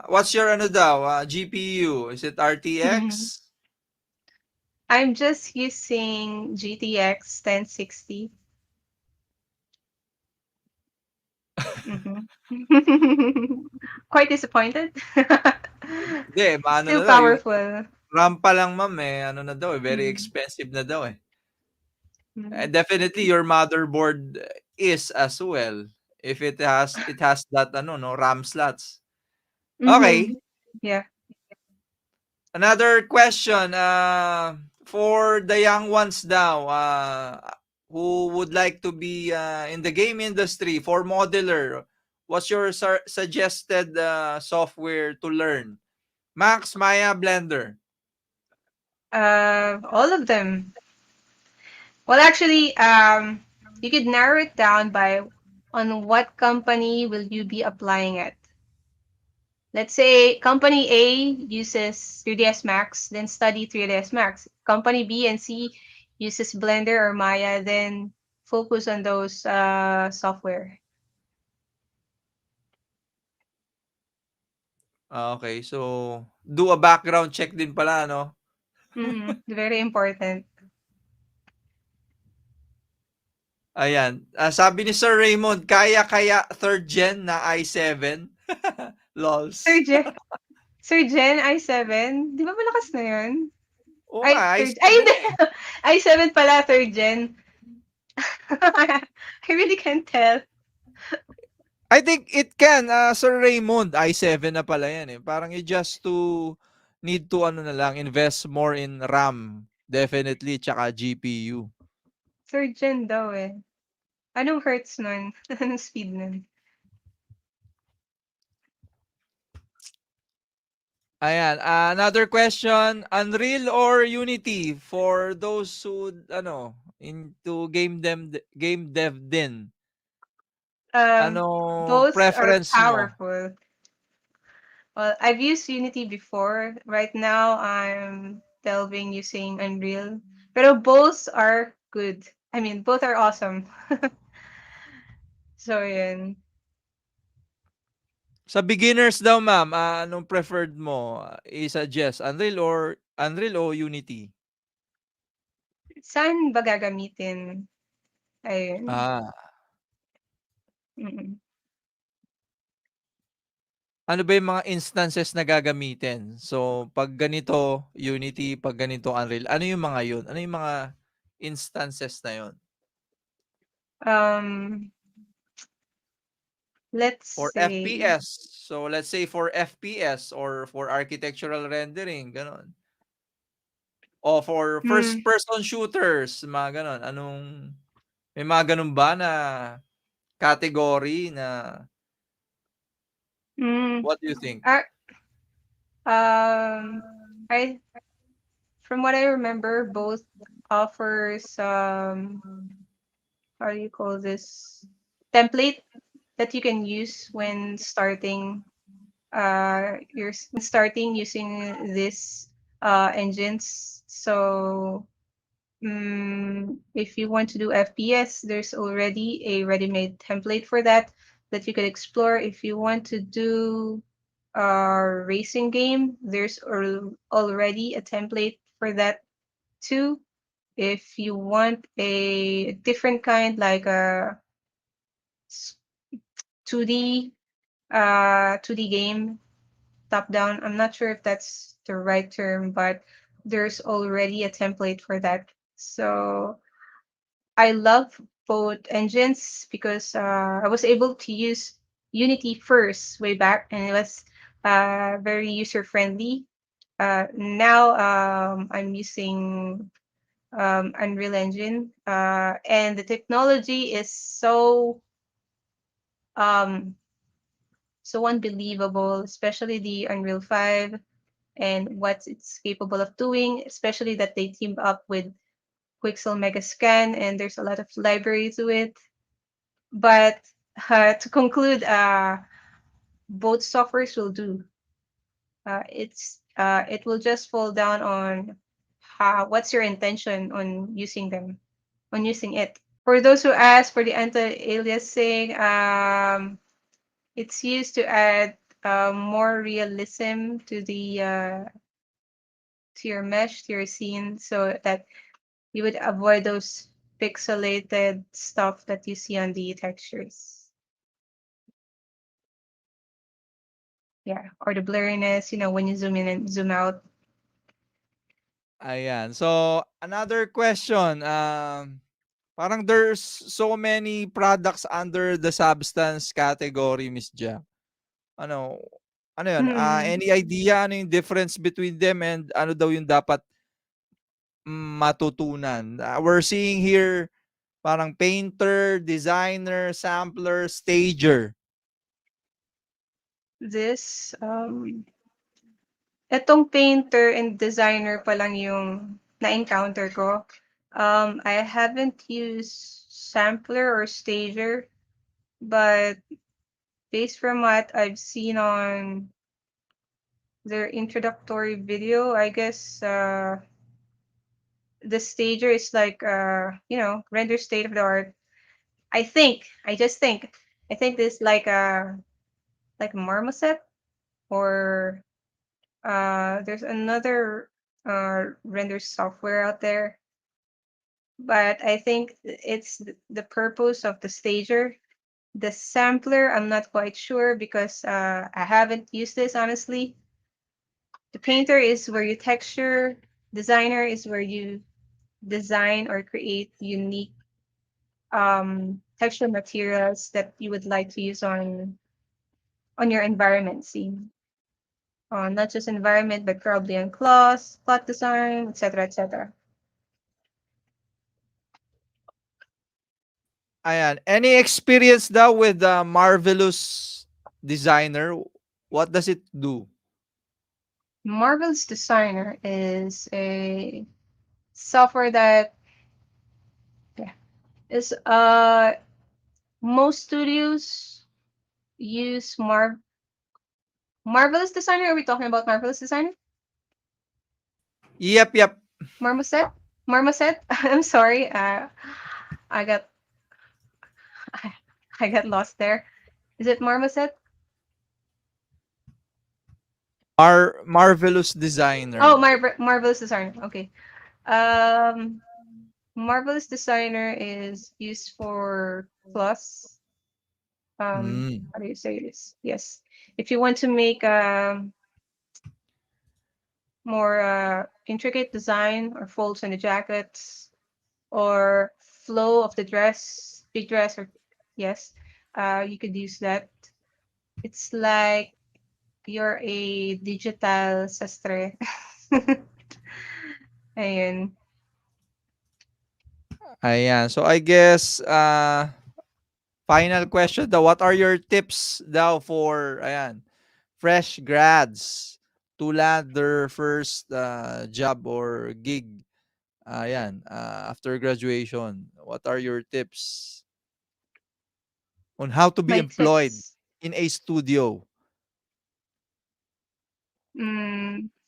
what's your daw, GPU? Is it RTX? I'm just using GTX 1060. Mhm. Quite disappointed. Hindi, maano Still na daw, yung powerful. RAM pa lang ma'am, na daw, very Mhm. expensive na daw, eh. Mhm. Definitely your motherboard is as well, if it has that no, RAM slots. Okay, Mhm. Yeah. another question, for the young ones daw, who would like to be in the game industry for modeler, what's your suggested software to learn? Max, Maya, Blender? All of them. Well, actually, you could narrow it down by on what company will you be applying at. Let's say company A uses 3ds Max, then study 3ds Max. Company B and C uses Blender or Maya, then focus on those software. Okay, so do a background check din pala, no? Very important. Ayan, sabi ni Sir Raymond, kaya third gen na i7? Third Lols. gen, third gen i7, di ba malakas na yun? Oo nga, Ay, third, ay i7 hindi, na, eh. i7 pala, third gen. I really can't tell. I think it can, Sir Raymond, i7 na pala yan, eh. Parang you just to need to na lang, invest more in RAM, definitely, tsaka GPU. Third gen daw eh. Anong hertz nun? Anong speed nun? Ayan, another question, Unreal or Unity for those who into game dev din? Um, Ano both are preference mo? powerful. Well, I've used Unity before. Right now, I'm delving using Unreal. Pero both are good. I mean, both are awesome. So, yun. Sa beginners daw ma'am, anong preferred mo? I-suggest Unreal or Unreal o Unity? Saan ba gagamitin? Ayun. Ah, Mm. ano ba yung mga instances na gagamitin? So, 'pag ganito Unity, 'pag ganito Unreal, ano yung mga yun? Ano yung mga instances na yun? Um, let's For say, FPS. So, let's say for FPS or for architectural rendering, gano'n. O for first hmm, person shooters, mga gano'n. May mga gano'n ba na category na hmm, what do you think? ah, um, I from what I remember, both offers how do you call this, template that you can use when starting when starting using this engines. So if you want to do FPS, there's already a ready-made template for that that you could explore. If you want to do a racing game, there's already a template for that too. If you want a different kind, like a 2D 2D game, top down, I'm not sure if that's the right term, but there's already a template for that. So I love both engines because I was able to use Unity first way back, and it was very user friendly. Now I'm using Unreal Engine, and the technology is um, so unbelievable, especially the Unreal 5 and what it's capable of doing, especially that they teamed up with Quixel Megascan, and there's a lot of library to it. But to conclude, both softwares will do. It will just fall down on what's your intention on using them, on using it. For those who ask for the anti-aliasing, it's used to add more realism to your mesh, to your scene, so that you would avoid those pixelated stuff that you see on the textures. Yeah, or the blurriness, when you zoom in and zoom out. Ayan. So, another question, parang there's so many products under the substance category, Miss Ja. Ano ano 'yun, Hmm. any idea ano yung difference between them and ano daw yung dapat matutunan? We're seeing here parang painter, designer, sampler, stager. This, etong painter and designer pa lang yung na-encounter ko. I haven't used sampler or stager, but based from what I've seen on their introductory video, I guess the stager is like render state of the art. I just think, I think this like a marmoset, or there's another render software out there, but I think it's the purpose of the stager. The sampler, I'm not quite sure because I haven't used this honestly. The painter is where you texture, designer is where you design or create unique texture materials that you would like to use on your environment scene. Not just environment, but probably on cloth design, etc., etc. Ayan, any experience daw with the Marvelous Designer? What does it do? Marvel's Designer is a software that, yeah, is most studios use Marvelous Designer. Are we talking about Marvelous Designer? Yep, yep. Marmoset? Marmoset? I'm sorry. I got I got lost there. Is it Marmoset? Marvelous Oh, designer. Marvelous Designer. Okay. Um, Marvelous Designer is used for plus. Mm. How do you say this? Yes. If you want to make more intricate design or folds on the jackets or flow of the dress, big dress, or yes, you could use that. It's like you're a digital sastre. Ayun. Ayan. So I guess final question daw, what are your tips daw for ayan, fresh grads to land their first job or gig ayan, after graduation? What are your tips on how to be My employed tips. in a studio?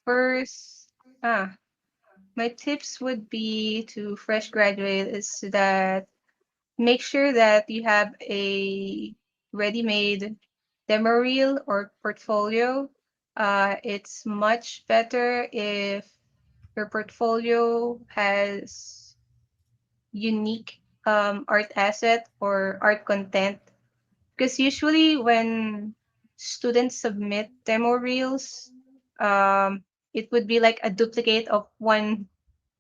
First, my tips would be to fresh graduate is that make sure that you have a ready-made demo reel or portfolio. It's much better if your portfolio has unique art asset or art content. Because usually when students submit demo reels, um, it would be like a duplicate of one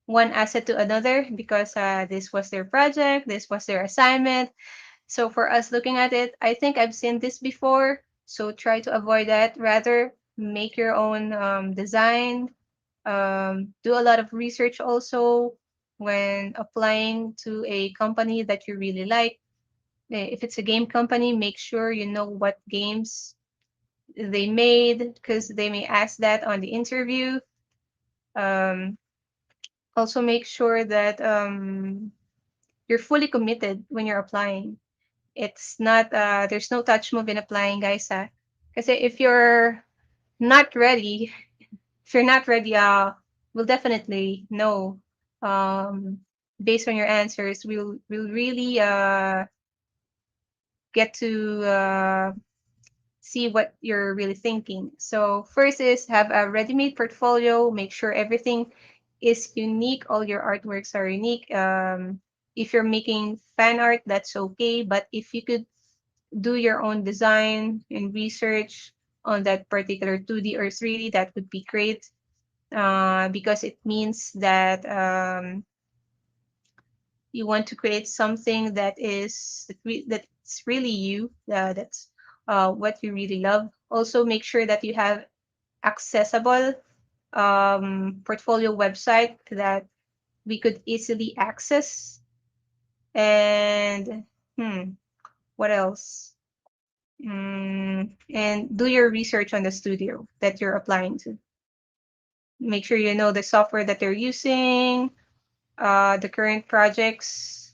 asset to another because this was their project, this was their assignment. So for us looking at it, I think I've seen this before. So try to avoid that. Rather, make your own design. Do a lot of research also when applying to a company that you really like. If it's a game company, make sure you know what games they made because they may ask that on the interview. Um, Also, make sure that you're fully committed when you're applying. It's not there's no touch move in applying, guys. Because if you're not ready, if you're not ready, we'll definitely know. Um, Based on your answers, we'll really get to see what you're really thinking. So first is have a ready-made portfolio. Make sure everything is unique. All your artworks are unique. If you're making fan art, that's okay. But if you could do your own design and research on that particular 2D or 3D, that would be great. Because it means that you want to create something that's really you. That's what you really love. Also, make sure that you have accessible portfolio website that we could easily access. And what else? And do your research on the studio that you're applying to. Make sure you know the software that they're using, the current projects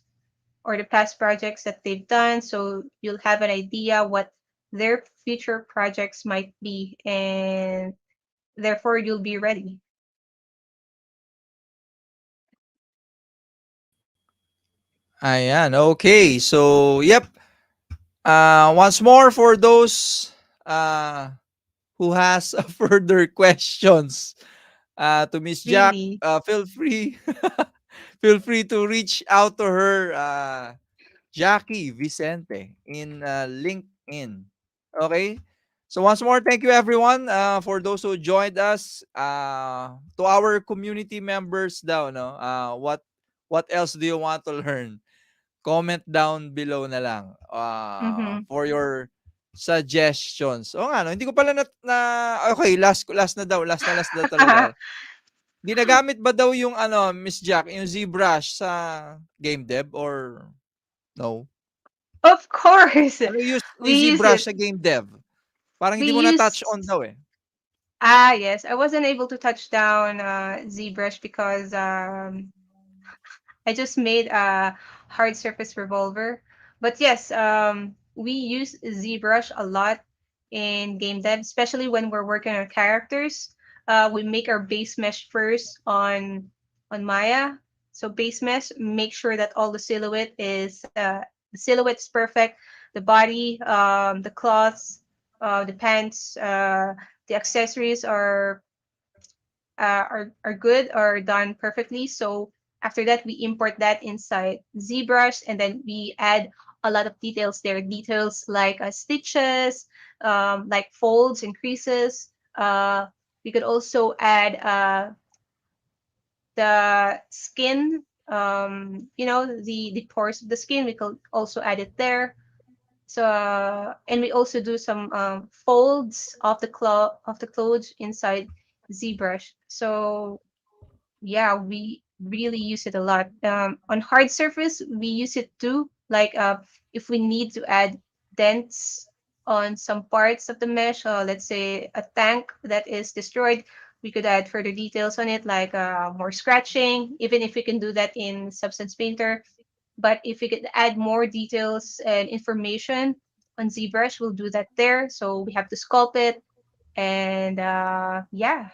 or the past projects that they've done, so you'll have an idea what their future projects might be, and therefore you'll be ready. Ayan, okay. So, yep. Once more for those uh, who has further questions to Miss Jack, Really. feel free feel free to reach out to her, Jackie Vicente in LinkedIn. Okay. So once more, thank you everyone for those who joined us. To our community members down, no? What else do you want to learn? Comment down below na lang Mm-hmm. for your suggestions. O nga, no? Hindi ko pala okay, last na talaga. Ginagamit ba daw yung Miss Jack, yung ZBrush sa game dev or no? Of course, Ano use we yung use ZBrush it. sa game dev? Parang We hindi mo na touch use on daw eh. yes. I wasn't able to touch down ZBrush because I just made a hard surface revolver. But yes, we use ZBrush a lot in game dev, especially when we're working on characters. We make our base mesh first on Maya. So base mesh, make sure that all the silhouette's perfect, the body, the cloths, the pants, the accessories are good or done perfectly. So after that, we import that inside ZBrush, and then we add a lot of details there. Details like stitches, like folds and creases. We could also add the skin, the pores of the skin. We could also add it there. So and we also do some folds of the clothes inside ZBrush. So yeah, we really use it a lot. On hard surface, we use it too. Like if we need to add dents on some parts of the mesh, let's say a tank that is destroyed, we could add further details on it, like more scratching, even if we can do that in Substance Painter. But if we could add more details and information on ZBrush, we'll do that there. So we have to sculpt it, and yeah,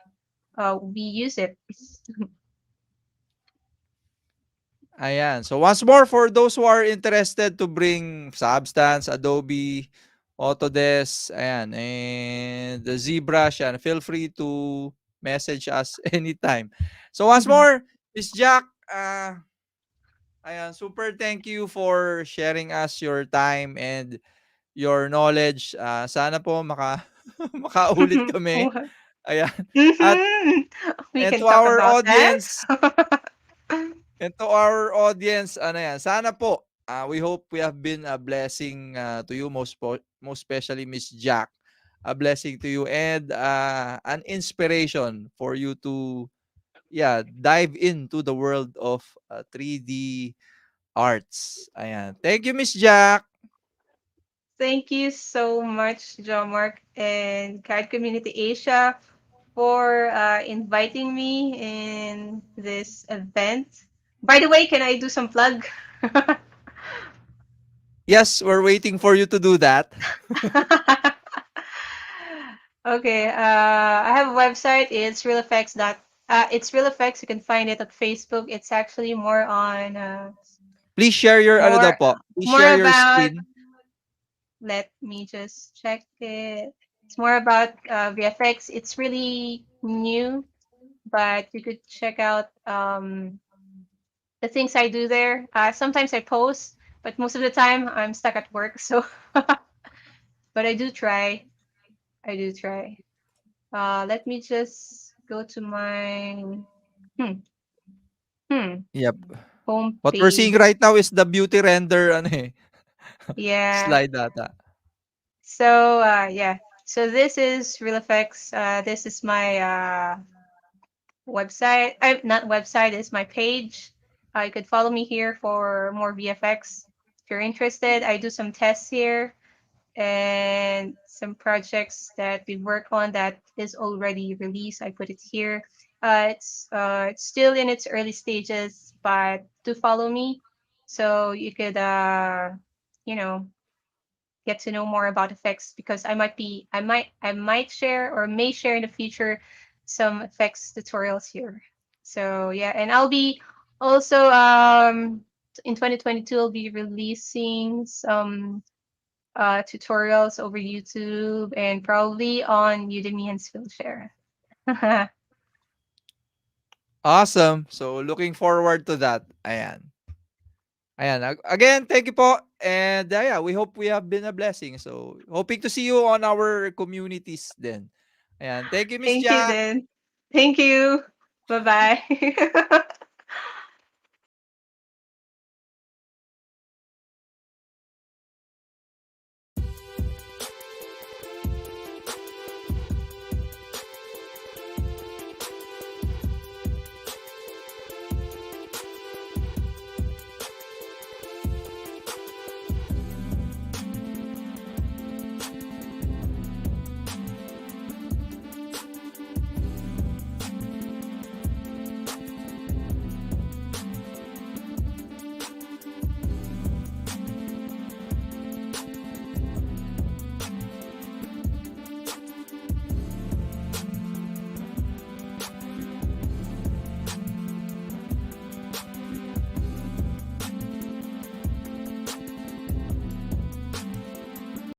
we use it. Ayan. So once more, for those who are interested to bring Substance, Adobe, Autodesk, ayan, and the ZBrush, and feel free to message us anytime. So once more, Miss Jack, ayan, super thank you for sharing us your time and your knowledge. Sana po makaulit kami. What? Ayan. At Mhm. We and can to talk our about that. audience, And to our audience, ano yan, sana po, we hope we have been a blessing to you, most especially Miss Jack. A blessing to you and an inspiration for you to, yeah, dive into the world of 3D arts. Ayan. Thank you, Miss Jack. Thank you so much, John Mark and CAD Community Asia, for inviting me in this event. By the way, can I do some plug? Yes, we're waiting for you to do that. Okay, I have a website. It's realeffects. It's realeffects. You can find it at Facebook. It's actually more on Please share your, ano daw more po, please more share your about. screen. Let me just check it. It's more about VFX. It's really new, but you could check out the things I do there. Sometimes I post, but most of the time I'm stuck at work. So, but I do try. I do try. Let me just go to my hmm, hmm, Yep. home What we're seeing page. right now is the beauty render ano eh, Yeah. slide data. So yeah. So this is Real Effects. This is my website. Not website. It's my page. You could follow me here for more VFX if you're interested. I do some tests here and some projects that we work on that is already released. I put it here. It's still in its early stages, but do follow me so you could you know get to know more about effects, because I might share or may share in the future some effects tutorials here. So yeah, and I'll be also in 2022 I'll be releasing some tutorials over YouTube and probably on Udemy and Skillshare. Awesome. So looking forward to that. Ayan. Ayan. Again, thank you po. And yeah, we hope we have been a blessing. So hoping to see you on our communities then. Ayan. Thank you, Miss Thank you Jack. then. Thank you. Bye bye.